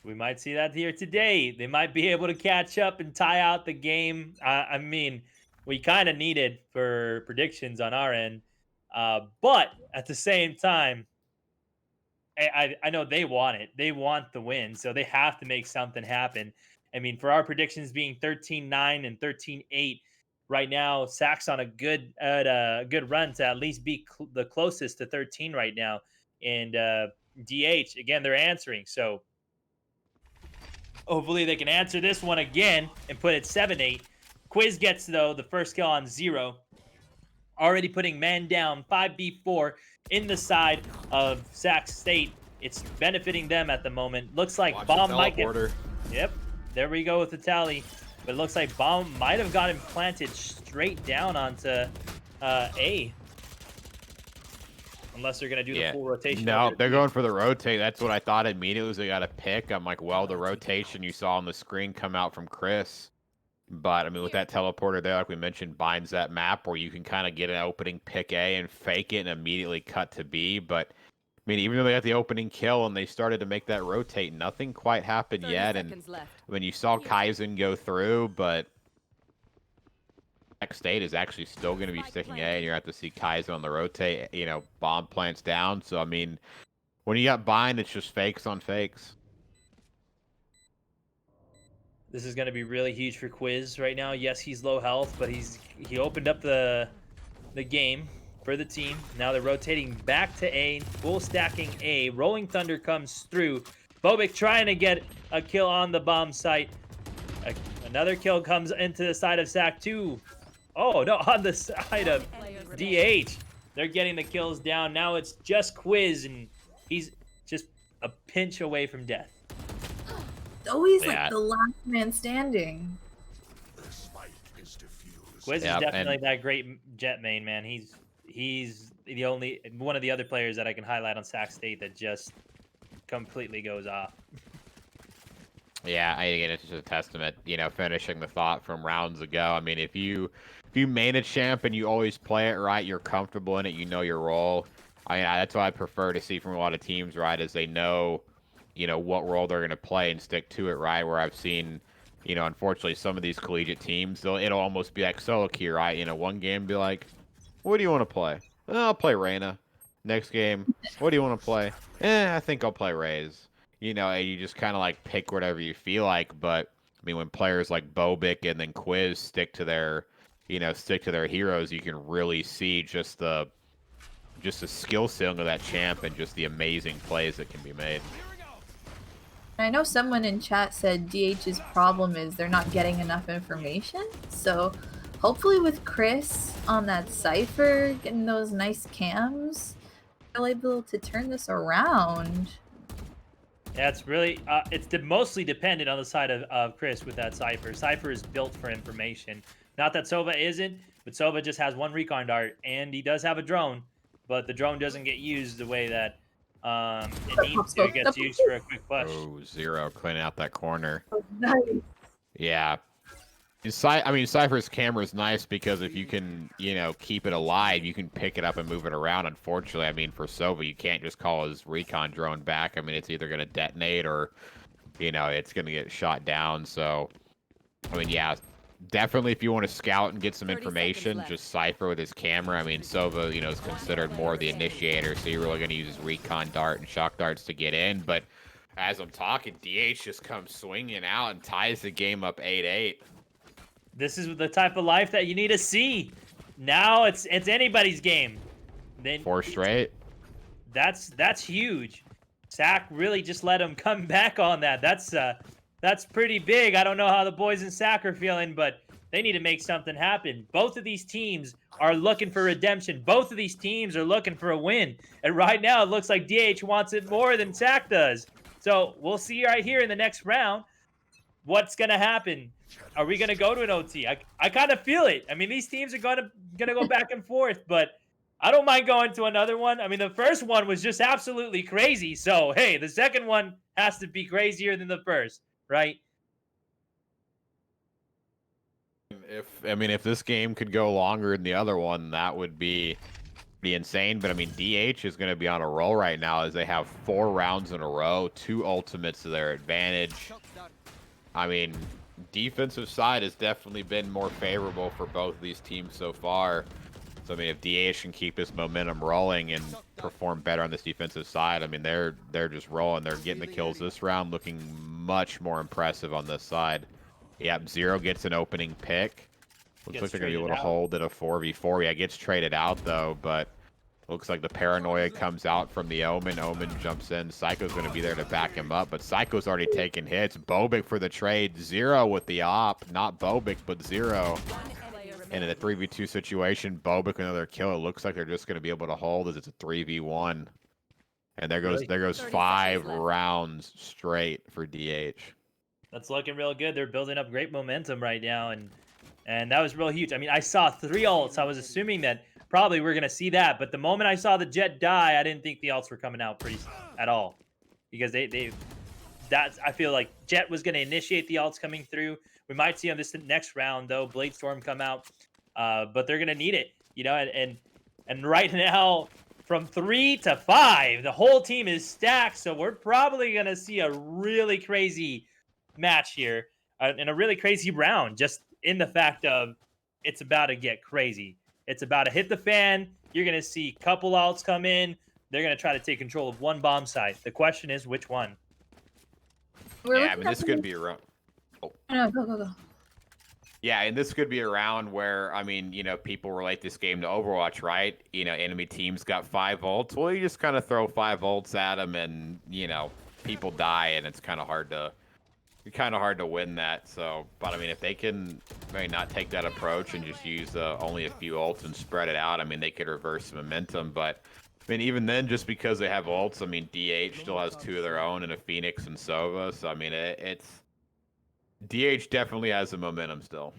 [SPEAKER 2] We might see that here today. They might be able to catch up and tie out the game. I mean, we kind of need it for predictions on our end. But at the same time, I know they want it. They want the win. So they have to make something happen. I mean, for our predictions being 13-9 and 13-8, right now, Sac's on a good run to at least be the closest to 13 right now. And DH, again, they're answering. So hopefully they can answer this one again and put it 7-8. Quiz gets, though, the first kill on Zero. Already putting man down, 5v4 in the side of Sac State. It's benefiting them at the moment. Looks like
[SPEAKER 3] Watch
[SPEAKER 2] Bomb
[SPEAKER 3] the
[SPEAKER 2] might get...
[SPEAKER 3] teleporter.
[SPEAKER 2] Yep, there we go with the tally. But it looks like Bomb might have gotten planted straight down onto A. Unless they're going to do the full rotation.
[SPEAKER 3] No, they're going for the rotate. That's what I thought immediately was they got to pick. I'm like, well, the rotation you saw on the screen come out from Chris. But, I mean, with that teleporter there, like we mentioned, binds that map where you can kind of get an opening, pick A, and fake it and immediately cut to B. But, I mean, even though they got the opening kill and they started to make that rotate, nothing quite happened
[SPEAKER 5] 30
[SPEAKER 3] yet. And
[SPEAKER 5] seconds left.
[SPEAKER 3] when you saw Kaizen go through, but Sac State is actually still going to be sticking A, and you're going to have to see Kaizen on the rotate, bomb plants down. So, I mean, when you got bind, it's just fakes on fakes.
[SPEAKER 2] This is going to be really huge for Quiz right now. Yes, he's low health, but he opened up the game for the team. Now they're rotating back to A, full stacking A. Rolling Thunder comes through. Bobic trying to get a kill on the bomb site. Another kill comes into the side of Sac 2. Oh, no, on the side of DH. They're getting the kills down. Now it's just Quiz, and he's just a pinch away from death.
[SPEAKER 1] Always like the last man standing.
[SPEAKER 2] Quiz is definitely that great jet main, man. He's the only one of the other players that I can highlight on Sac State that just completely goes off.
[SPEAKER 3] Yeah, again, it's just a testament, finishing the thought from rounds ago. I mean, if you main a champ and you always play it right, you're comfortable in it, you know your role. I mean, that's what I prefer to see from a lot of teams, right, is they know, what role they're going to play and stick to it, right, where I've seen, unfortunately, some of these collegiate teams, it'll almost be like solo queue, right? One game be like, what do you want to play? I'll play Reyna. Next game, what do you want to play? I think I'll play Raze. And you just kind of like pick whatever you feel like. But I mean, when players like Bobic and then Quiz stick to their heroes, you can really see just the skill ceiling of that champ and just the amazing plays that can be made.
[SPEAKER 1] I know someone in chat said DH's problem is they're not getting enough information. So hopefully with Chris on that Cypher, getting those nice cams, they're able to turn this around.
[SPEAKER 2] Yeah, it's really, it's mostly dependent on the side of Chris with that Cypher. Cypher is built for information. Not that Sova isn't, but Sova just has one recon dart, and he does have a drone, but the drone doesn't get used the way that it needs to. It gets used for a quick push.
[SPEAKER 3] Oh, Zero cleaning out that corner.
[SPEAKER 1] Oh, nice.
[SPEAKER 3] Yeah. I mean, Cypher's camera is nice because if you can, keep it alive, you can pick it up and move it around. Unfortunately, I mean, for Sova, you can't just call his recon drone back. I mean, it's either going to detonate or, it's going to get shot down. So, I mean, yeah, definitely if you want to scout and get some
[SPEAKER 4] 30 seconds
[SPEAKER 3] information,
[SPEAKER 4] left.
[SPEAKER 3] just Cypher with his camera. I mean, Sova, is considered more of the initiator, so you're really going to use his recon dart and shock darts to get in. But as I'm talking, DH just comes swinging out and ties the game up 8-8.
[SPEAKER 2] This is the type of life that you need to see. Now it's anybody's game. Then
[SPEAKER 3] 4 straight.
[SPEAKER 2] That's huge. Sack really just let him come back on that. That's pretty big. I don't know how the boys in Sack are feeling, but they need to make something happen. Both of these teams are looking for redemption. Both of these teams are looking for a win. And right now it looks like DH wants it more than Sack does. So we'll see right here in the next round what's gonna happen. Are we gonna go to an OT? I kind of feel it. I mean, these teams are gonna go back and forth, but I don't mind going to another one. I mean, the first one was just absolutely crazy. So hey, the second one has to be crazier than the first, right?
[SPEAKER 3] If this game could go longer than the other one, that would be insane. But I mean, DH is going to be on a roll right now as they have 4 rounds in a row, 2 ultimates to their advantage. I mean, defensive side has definitely been more favorable for both of these teams so far. So I mean, if DH can keep this momentum rolling and perform better on this defensive side, I mean, they're just rolling. They're getting the kills this round, looking much more impressive on this side. Yep, Zero gets an opening pick. Looks like they're going to be able to hold it a 4v4. Yeah, gets traded out, though, but looks like the paranoia comes out from the Omen. Omen jumps in. Psycho's going to be there to back him up, but Psycho's already taken hits. Bobik for the trade. Zero with the op. Not Bobik, but Zero. And in a 3v2 situation, Bobik another kill. It looks like they're just going to be able to hold as it's a 3v1. And there goes 5 rounds straight for DH.
[SPEAKER 2] That's looking real good. They're building up great momentum right now, and that was real huge. I mean, I saw 3 ults. I was assuming that probably we're gonna see that, but the moment I saw the Jet die, I didn't think the ults were coming out at all, because I feel like Jet was gonna initiate the ults coming through. We might see on this next round though, Bladestorm come out, but they're gonna need it, and right now from 3 to 5, the whole team is stacked, so we're probably gonna see a really crazy match here, and a really crazy round, just in the fact of it's about to get crazy. It's about to hit the fan. You're going to see a couple ults come in. They're going to try to take control of one bomb site. The question is, which one?
[SPEAKER 3] Yeah, I mean, this could be a round.
[SPEAKER 1] Oh. No, go.
[SPEAKER 3] Yeah, and this could be a round where, I mean, people relate this game to Overwatch, right? Enemy teams got 5 ults. Well, you just kind of throw 5 ults at them and, people die, and it's kind of hard to win that. So, but I mean, if they can maybe not take that approach and just use only a few ults and spread it out, I mean, they could reverse the momentum. But I mean, even then, just because they have ults, I mean, DH still has 2 of their own and a Phoenix and Sova. So I mean, it's DH definitely has the momentum still.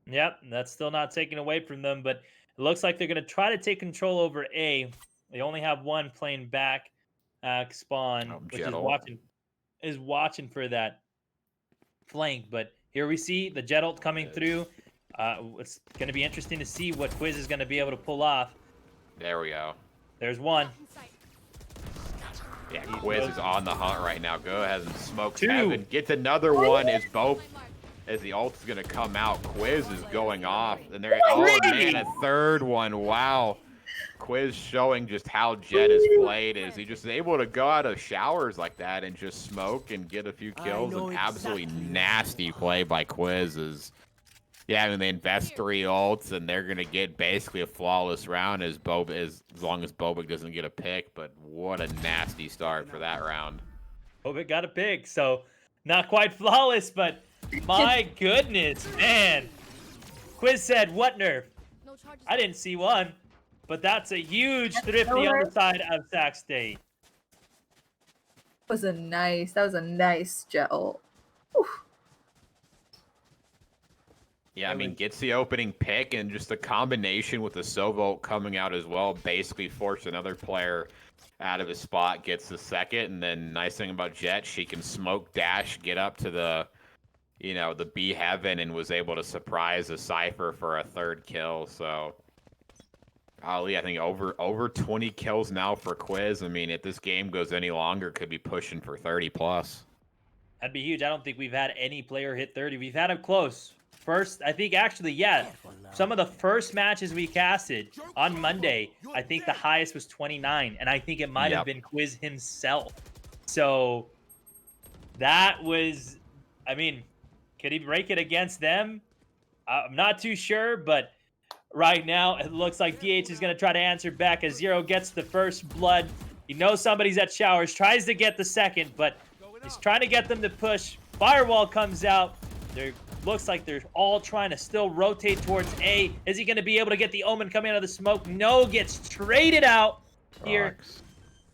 [SPEAKER 2] Yep, that's still not taken away from them, but it looks like they're going to try to take control over A. They only have one playing back spawn, which is watching for that flank. But here we see the Jet ult coming through. It's going to be interesting to see what Quiz is going to be able to pull off.
[SPEAKER 3] There we go.
[SPEAKER 2] There's one.
[SPEAKER 3] Yeah, Quiz is on the hunt right now. Go ahead and smoke
[SPEAKER 2] 2.
[SPEAKER 3] Heaven. Gets another one as the ult is going to come out. Quiz is going off. And there, oh man, a third one. Wow. Quiz showing just how Jet is played. Is he just able to go out of showers like that and just smoke and get a few kills? And absolutely nasty play by Quiz is. Yeah, I mean, they invest 3 ults, and they're going to get basically a flawless round as long as Bobik doesn't get a pick. But what a nasty start for that round.
[SPEAKER 2] Bobik got a pick, so not quite flawless, but my goodness, man. Quiz said, what nerf? I didn't see one, but that's a huge thrifty on the side of Sac State.
[SPEAKER 1] That was a nice Jet ult. Whew.
[SPEAKER 3] Yeah, I mean, gets the opening pick, and just the combination with the Sova coming out as well basically forced another player out of his spot, gets the second, and then nice thing about Jet, she can smoke dash, get up to the B heaven, and was able to surprise a Cypher for a 3rd kill. So, Ali, I think over 20 kills now for Quiz. I mean, if this game goes any longer, could be pushing for 30+.
[SPEAKER 2] That'd be huge. I don't think we've had any player hit 30. We've had him close. First, I think actually, yeah, some of the first matches we casted on Monday, I think the highest was 29, and I think it might have been Quiz himself. So that was, I mean, could he break it against them? I'm not too sure, but right now it looks like DH is going to try to answer back as Zero gets the first blood. He knows somebody's at showers, tries to get the second, but he's trying to get them to push. Firewall comes out. There looks like they're all trying to still rotate towards A. Is he going to be able to get the Omen coming out of the smoke? No, gets traded out here.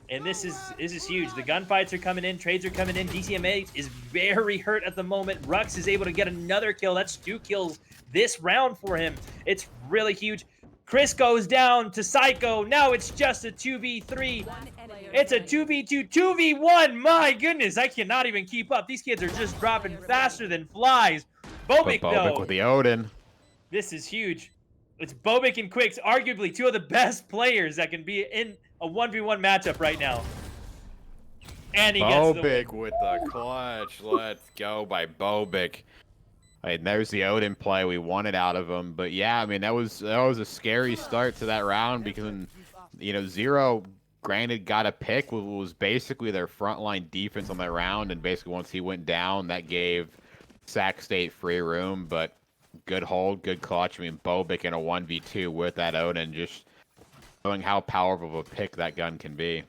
[SPEAKER 2] And this is huge. The gunfights are coming in. Trades are coming in. DCMA is very hurt at the moment. Rux is able to get another kill. That's 2 kills this round for him. It's really huge. Chris goes down to Psycho. Now it's just a 2v3. It's a 2v2, 2v1. My goodness, I cannot even keep up. These kids are just dropping faster than flies. Bobik, though.
[SPEAKER 3] With the Odin.
[SPEAKER 2] This is huge. It's Bobik and Quicks, arguably 2 of the best players that can be in a 1v1 matchup right now. And he gets the
[SPEAKER 3] Bobik with the clutch. Let's go by Bobik. Hey, there's the Odin play we wanted out of him. But yeah, I mean, that was a scary start to that round because, you know, Zero, granted, got a pick, was basically their frontline defense on that round. And basically once he went down, that gave Sac State free room. But good hold, good clutch. I mean, Bobik in a 1v2 with that Odin, just showing how powerful of a pick that gun can be.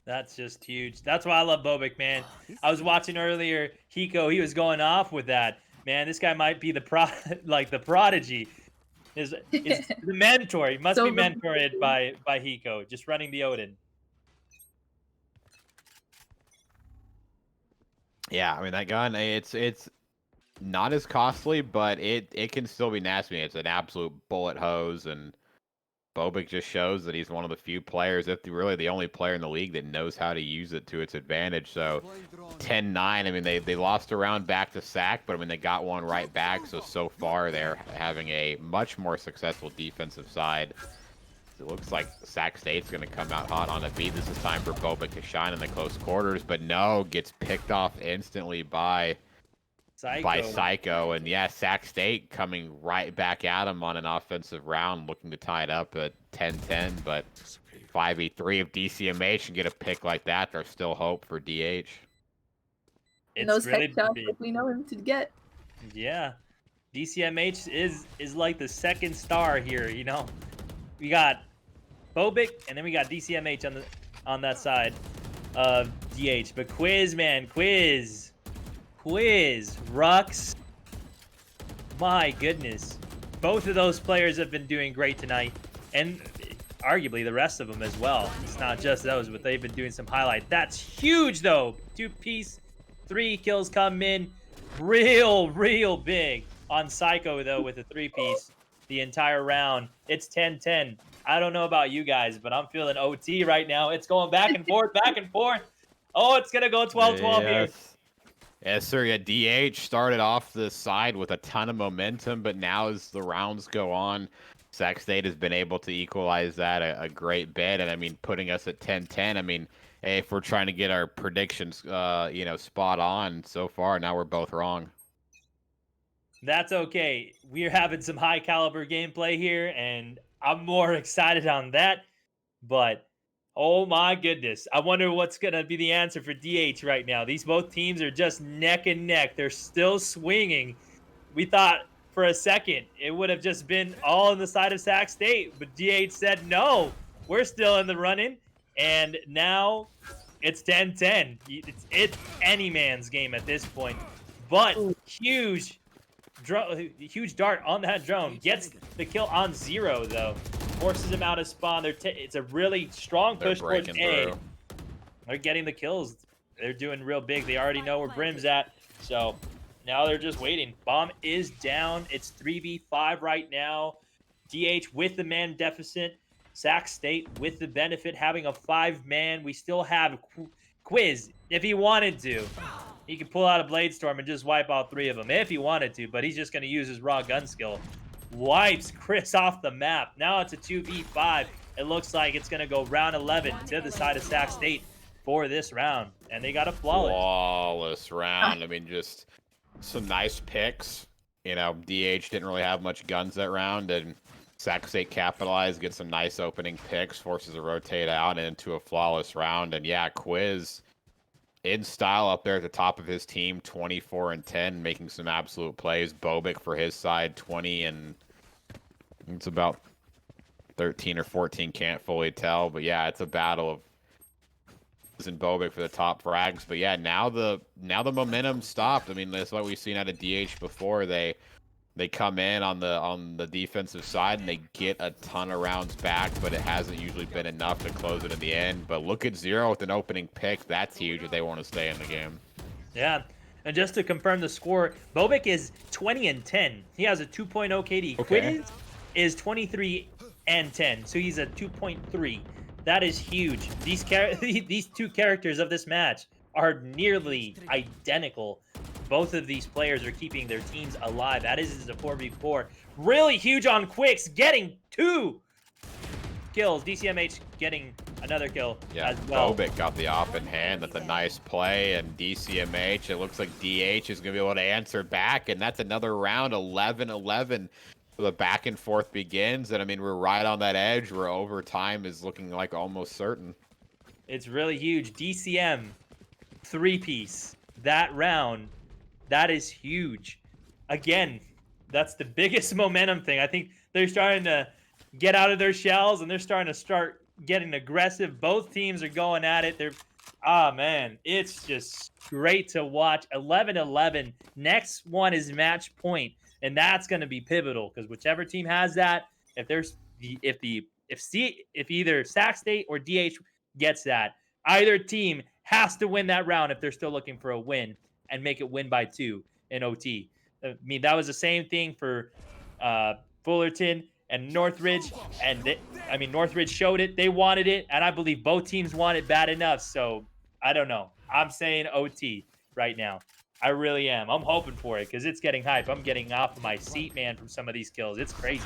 [SPEAKER 2] That's just huge. That's why I love Bobik, man. I was watching earlier, Hiko, he was going off with that. Man, this guy might be the prodigy. Is the mentor. He must be mentored by Hiko, just running the Odin.
[SPEAKER 3] Yeah, I mean, that gun, it's not as costly, but it can still be nasty. It's an absolute bullet hose, and Bobik just shows that he's one of the few players, if really the only player in the league that knows how to use it to its advantage. So 10-9, I mean, they lost a round back to Sac, but I mean, they got one right back. So far they're having a much more successful defensive side. It looks like Sac State's going to come out hot on a beat. This is time for Bobik to shine in the close quarters, but no, gets picked off instantly by Psycho. And yeah, Sac State coming right back at him on an offensive round, looking to tie it up at 10-10, but 5v3 if DCMH can get a pick like that, there's still hope for DH.
[SPEAKER 1] And those headshots like we know him to get.
[SPEAKER 2] Yeah. DCMH is like the second star here, you know. We got Bobik and then we got DCMH on that side of DH. But Quiz, man, Quiz, Rux, my goodness. Both of those players have been doing great tonight, and arguably the rest of them as well. It's not just those, but they've been doing some highlight. That's huge, though. 2-piece, 3 kills come in. Real big on Psycho, though, with a 3-piece the entire round. It's 10-10. I don't know about you guys, but I'm feeling OT right now. It's going back and forth, back and forth. Oh, it's going to go 12-12 here.
[SPEAKER 3] Yes, sir. Yeah, DH started off the side with a ton of momentum, but now as the rounds go on, Sac State has been able to equalize that a great bit. And I mean, putting us at 10-10, I mean, if we're trying to get our predictions, you know, spot on so far, now we're both wrong.
[SPEAKER 2] That's okay. We're having some high caliber gameplay here, and I'm more excited on that. But oh my goodness. I wonder what's going to be the answer for DH right now. These both teams are just neck and neck. They're still swinging. We thought for a second it would have just been all on the side of Sac State, but DH said, no, we're still in the running. And now it's 10-10. It's any man's game at this point. But huge dart on that drone. Gets the kill on Zero, though. Forces him out of spawn. It's a really strong push towards A. They're getting the kills. They're doing real big. They already know where Brim's at. So now they're just waiting. Bomb is down. It's 3v5 right now. DH with the man deficit. Sac State with the benefit having a 5-man. We still have Quiz. If he wanted to, he could pull out a Blade Storm and just wipe out 3 of them if he wanted to, but he's just going to use his raw gun skill. Wipes Chris off the map. Now it's a 2v5. It looks like it's going to go round 11 to the side of Sac State. for this round, and they got a flawless.
[SPEAKER 3] Round. I mean, just some nice picks. You know, DH didn't really have much guns that round, and Sac State capitalized, get some nice opening picks, forces to rotate out into a flawless round. And yeah, Quiz in style up there at the top of his team, 24 and 10, making some absolute plays. Bobic for his side, 20 and it's about 13 or 14, can't fully tell. But yeah, it's a battle of and Bobic for the top frags. But yeah, now the momentum stopped. I mean, that's what we've seen out of DH before. They come in on the defensive side and they get a ton of rounds back, but it hasn't usually been enough to close it in the end. But look at Zero with an opening pick. That's huge if they want to stay in the game.
[SPEAKER 2] Yeah. And just to confirm the score, Bobic is 20 and 10. He has a 2.0 KD.
[SPEAKER 3] Okay.
[SPEAKER 2] Quiz is 23 and 10, so he's a 2.3. That is huge. These two characters of this match are nearly identical. Both of these players are keeping their teams alive. That is a 4v4. Really huge on Quicks, getting 2 kills. DCMH getting another kill as well.
[SPEAKER 3] Bobic got the off in hand. That's a nice play. And DCMH, it looks like DH is going to be able to answer back. And that's another round, 11-11. The back and forth begins. And I mean, we're right on that edge where overtime is looking like almost certain.
[SPEAKER 2] It's really huge. DCM, 3-piece. That round, that is huge. Again, that's the biggest momentum thing. I think they're starting to get out of their shells and they're starting to getting aggressive. Both teams are going at it. Man, it's just great to watch. 11-11. Next one is match point, and that's going to be pivotal because whichever team has that, if either Sac State or DH gets that, either team has to win that round if they're still looking for a win and make it win by 2 in OT. I mean, that was the same thing for Fullerton and Northridge, and Northridge showed it. They wanted it, and I believe both teams want it bad enough. So I don't know. I'm saying OT right now. I really am. I'm hoping for it because it's getting hype. I'm getting off of my seat, man, from some of these kills. It's crazy.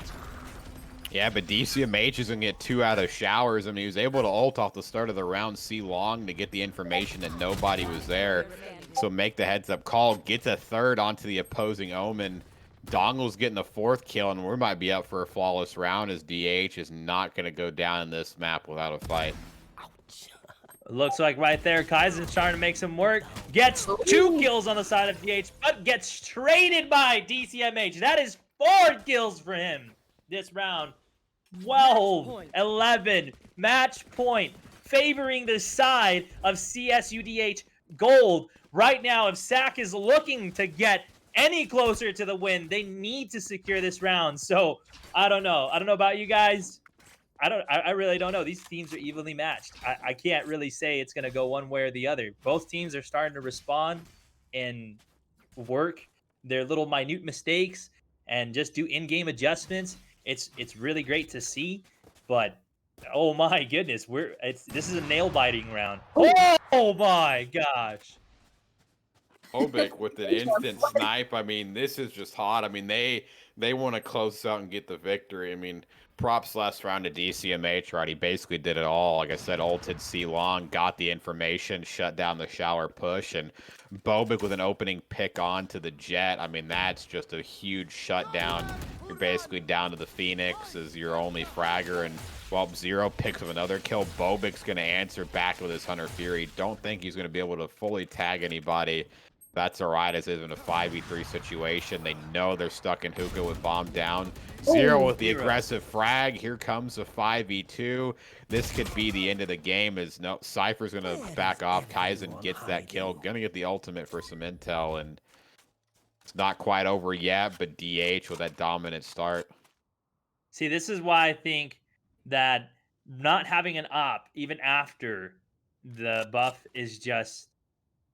[SPEAKER 3] Yeah, but DCMH is going to get 2 out of showers. I mean, he was able to ult off the start of the round C long to get the information that nobody was there. So make the heads-up call, gets a 3rd onto the opposing Omen. Dongle's getting the 4th kill, and we might be up for a flawless round as DH is not going to go down in this map without a fight.
[SPEAKER 2] Looks like right there, Kaizen's trying to make some work. Gets 2 kills on the side of DH, but gets traded by DCMH. That is 4 kills for him this round. 12-11. Match point. Favoring the side of CSUDH Gold. Right now, if SAC is looking to get any closer to the win, they need to secure this round. So, I don't know. I don't know about you guys. I really don't know. These teams are evenly matched. I can't really say it's going to go one way or the other. Both teams are starting to respond and work their little minute mistakes and just do in-game adjustments. It's really great to see, but oh my goodness, this is a nail-biting round. Oh my gosh.
[SPEAKER 3] Bobic with an instant snipe. I mean, this is just hot. I mean, they want to close out and get the victory. I mean, props last round to DCMH, right? He basically did it all. Like I said, ulted C long, got the information, shut down the shower push, and Bobic with an opening pick on to the Jet. I mean, that's just a huge shutdown. You're basically down to the Phoenix as your only fragger, and well, Zero picks up another kill. Bobic's going to answer back with his Hunter Fury. Don't think he's going to be able to fully tag anybody. That's all right, as is in a 5v3 situation. They know they're stuck in hookah with bomb down. Zero with the aggressive frag. Here comes a 5v2. This could be the end of the game as Cypher's going to back off. Kaizen gets that kill. Going to get the ultimate for some intel, and it's not quite over yet, but DH with that dominant start.
[SPEAKER 2] See, this is why I think that not having an op, even after the buff, is just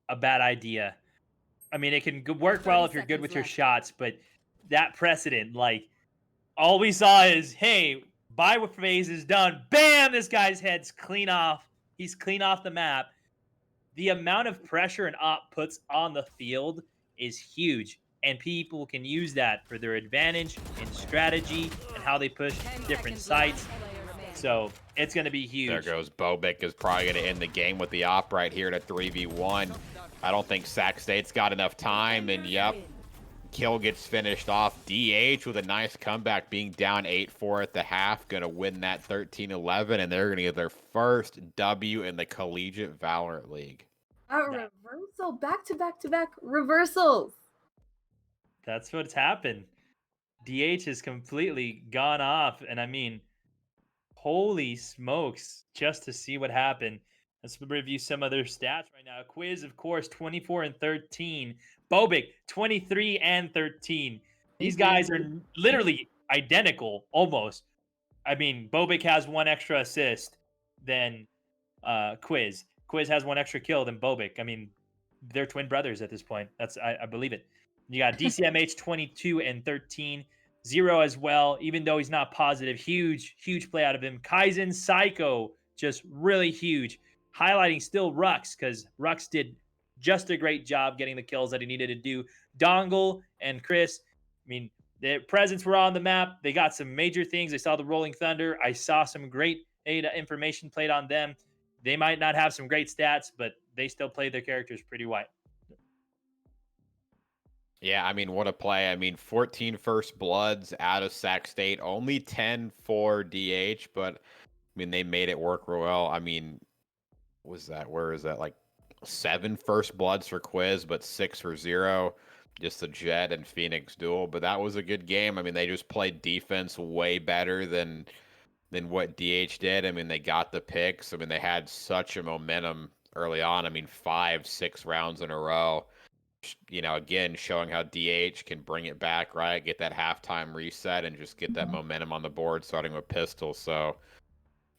[SPEAKER 2] a bad idea. I mean, it can work well if you're good with your shots, but that precedent, like, all we saw is, hey, buy phase is done. Bam! This guy's head's clean off. He's clean off the map. The amount of pressure an op puts on the field is huge, and people can use that for their advantage in strategy and how they push different sites. So it's going to be
[SPEAKER 3] There
[SPEAKER 2] huge.
[SPEAKER 3] goes Bobic is probably going to end the game with the op right here to 3v1. I don't think Sac State's got enough time, and yep, kill gets finished off. DH with a nice comeback, being down 8-4 at the half, going to win that 13-11, and they're going to get their first W in the Collegiate Valorant League.
[SPEAKER 1] A reversal, back to back to back reversals.
[SPEAKER 2] That's what's happened. DH has completely gone off, and I mean, holy smokes, just to see what happened. Let's review some of their stats right now. Quiz, of course, 24 and 13. Bobic, 23 and 13. These guys are literally identical, almost. I mean, Bobic has one extra assist than Quiz. Quiz has one extra kill than Bobic. I mean, they're twin brothers at this point. I believe it. You got DCMH 22 and 13. 0 as well, even though he's not positive. Huge play out of him. Kaizen Psycho, just really huge. Highlighting still Rux, because Rux did just a great job getting the kills that he needed to do. Dongle and Chris, I mean, their presence were on the map. They got some major things. I saw the Rolling Thunder. I saw some great information played on them. They might not have some great stats, but they still play their characters pretty well.
[SPEAKER 3] Yeah, I mean, what a play. I mean, 14 first bloods out of Sac State, only 10 for DH, but I mean, they made it work real well. I mean, where is that? Like 7 first bloods for Quiz, but 6 for Zero. Just the Jet and Phoenix duel. But that was a good game. I mean, they just played defense way better than what DH did. I mean, they got the picks. I mean, they had such a momentum early on. I mean, 5-6 rounds in a row. You know, again, showing how DH can bring it back, right? Get that halftime reset and just get that momentum on the board, starting with pistol. So,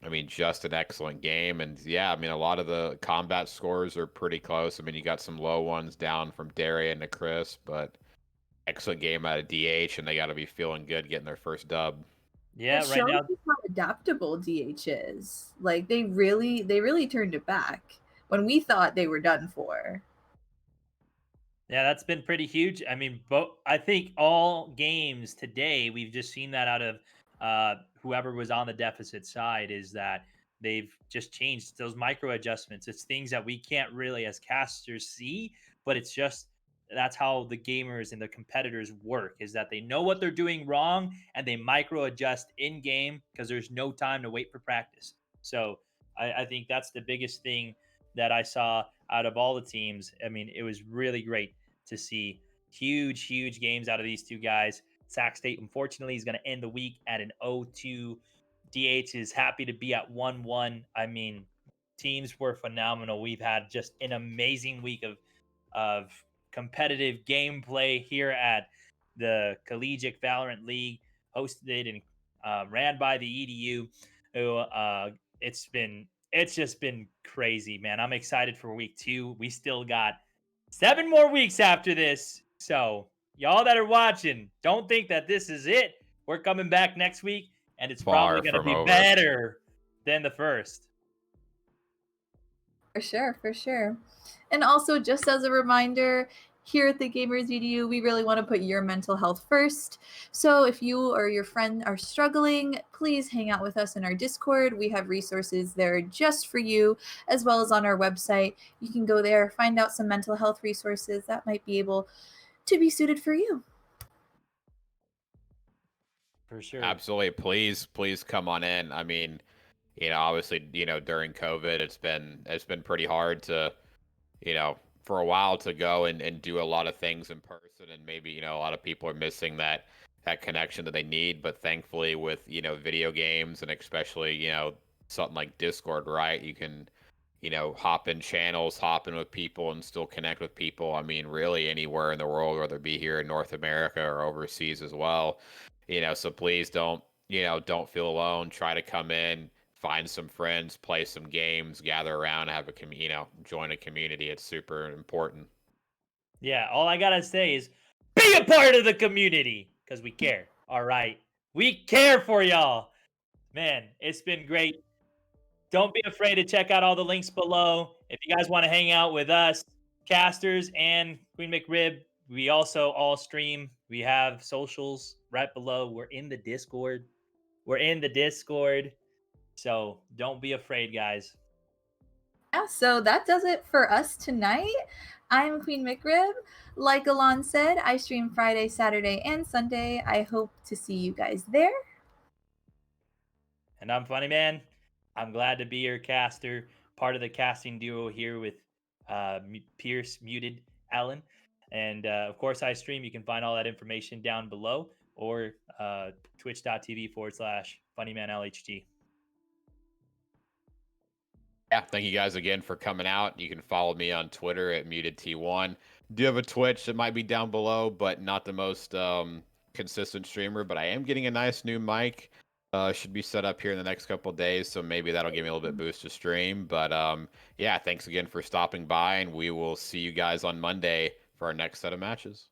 [SPEAKER 3] I mean, just an excellent game. And yeah, I mean, a lot of the combat scores are pretty close. I mean, you got some low ones down from Darian to Chris, but excellent game out of DH, and they got to be feeling good getting their first dub.
[SPEAKER 2] Yeah,
[SPEAKER 1] It
[SPEAKER 2] right
[SPEAKER 1] shows
[SPEAKER 2] now.
[SPEAKER 1] just how adaptable DH is. Like they really turned it back when we thought they were done for.
[SPEAKER 2] Yeah, that's been pretty huge. I mean, I think all games today, we've just seen that out of whoever was on the deficit side, is that they've just changed those micro adjustments. It's things that we can't really, as casters, see, but it's just that's how the gamers and the competitors work, is that they know what they're doing wrong and they micro adjust in game because there's no time to wait for practice. So I think that's the biggest thing that I saw out of all the teams. I mean, it was really great to see huge games out of these two guys. Sac State, unfortunately, is going to end the week at an 0-2. DH is happy to be at 1-1. I mean, teams were phenomenal. We've had just an amazing week of competitive gameplay here at the Collegiate Valorant League, hosted and ran by the EDU. Who it's just been crazy, man. I'm excited for week 2. We still got 7 more weeks after this. So, y'all that are watching, don't think that this is it. We're coming back next week, and it's probably
[SPEAKER 3] Far
[SPEAKER 2] going to
[SPEAKER 3] from
[SPEAKER 2] be
[SPEAKER 3] over.
[SPEAKER 2] better than the first.
[SPEAKER 1] For sure. And also, just as a reminder, here at the Gamers EDU, we really want to put your mental health first. So if you or your friend are struggling, please hang out with us in our Discord. We have resources there just for you, as well as on our website. You can go there, find out some mental health resources that might be able to be suited for you.
[SPEAKER 2] For sure.
[SPEAKER 3] Absolutely. Please come on in. I mean, you know, obviously, you know, during COVID, it's been pretty hard to, you know, for a while to go and do a lot of things in person, and maybe, you know, a lot of people are missing that connection that they need. But thankfully, with, you know, video games, and especially, you know, something like Discord, right? You can, you know, hop in channels, hop in with people, and still connect with people. I mean, really anywhere in the world, whether it be here in North America or overseas as well. You know, so please don't feel alone. Try to come in, find some friends, play some games, gather around, have join a community. It's super important.
[SPEAKER 2] Yeah, all I got to say is be a part of the community, because we care. All right. We care for y'all. Man, it's been great. Don't be afraid to check out all the links below. If you guys want to hang out with us, casters, and Queen McRib, we also all stream. We have socials right below. We're in the Discord. So don't be afraid, guys.
[SPEAKER 1] Yeah, so that does it for us tonight. I'm Queen McRib. Like Alon said, I stream Friday, Saturday, and Sunday. I hope to see you guys there.
[SPEAKER 2] And I'm Funny Man. I'm glad to be your caster, part of the casting duo here with Pierce, Muted, Alan. And of course, I stream. You can find all that information down below or twitch.tv/funnymanlhg.
[SPEAKER 3] Yeah, thank you guys again for coming out. You can follow me on Twitter at MutedT1. Do have a Twitch that might be down below, but not the most consistent streamer. But I am getting a nice new mic. Should be set up here in the next couple of days, so maybe that'll give me a little bit boost to stream. But yeah, thanks again for stopping by, and we will see you guys on Monday for our next set of matches.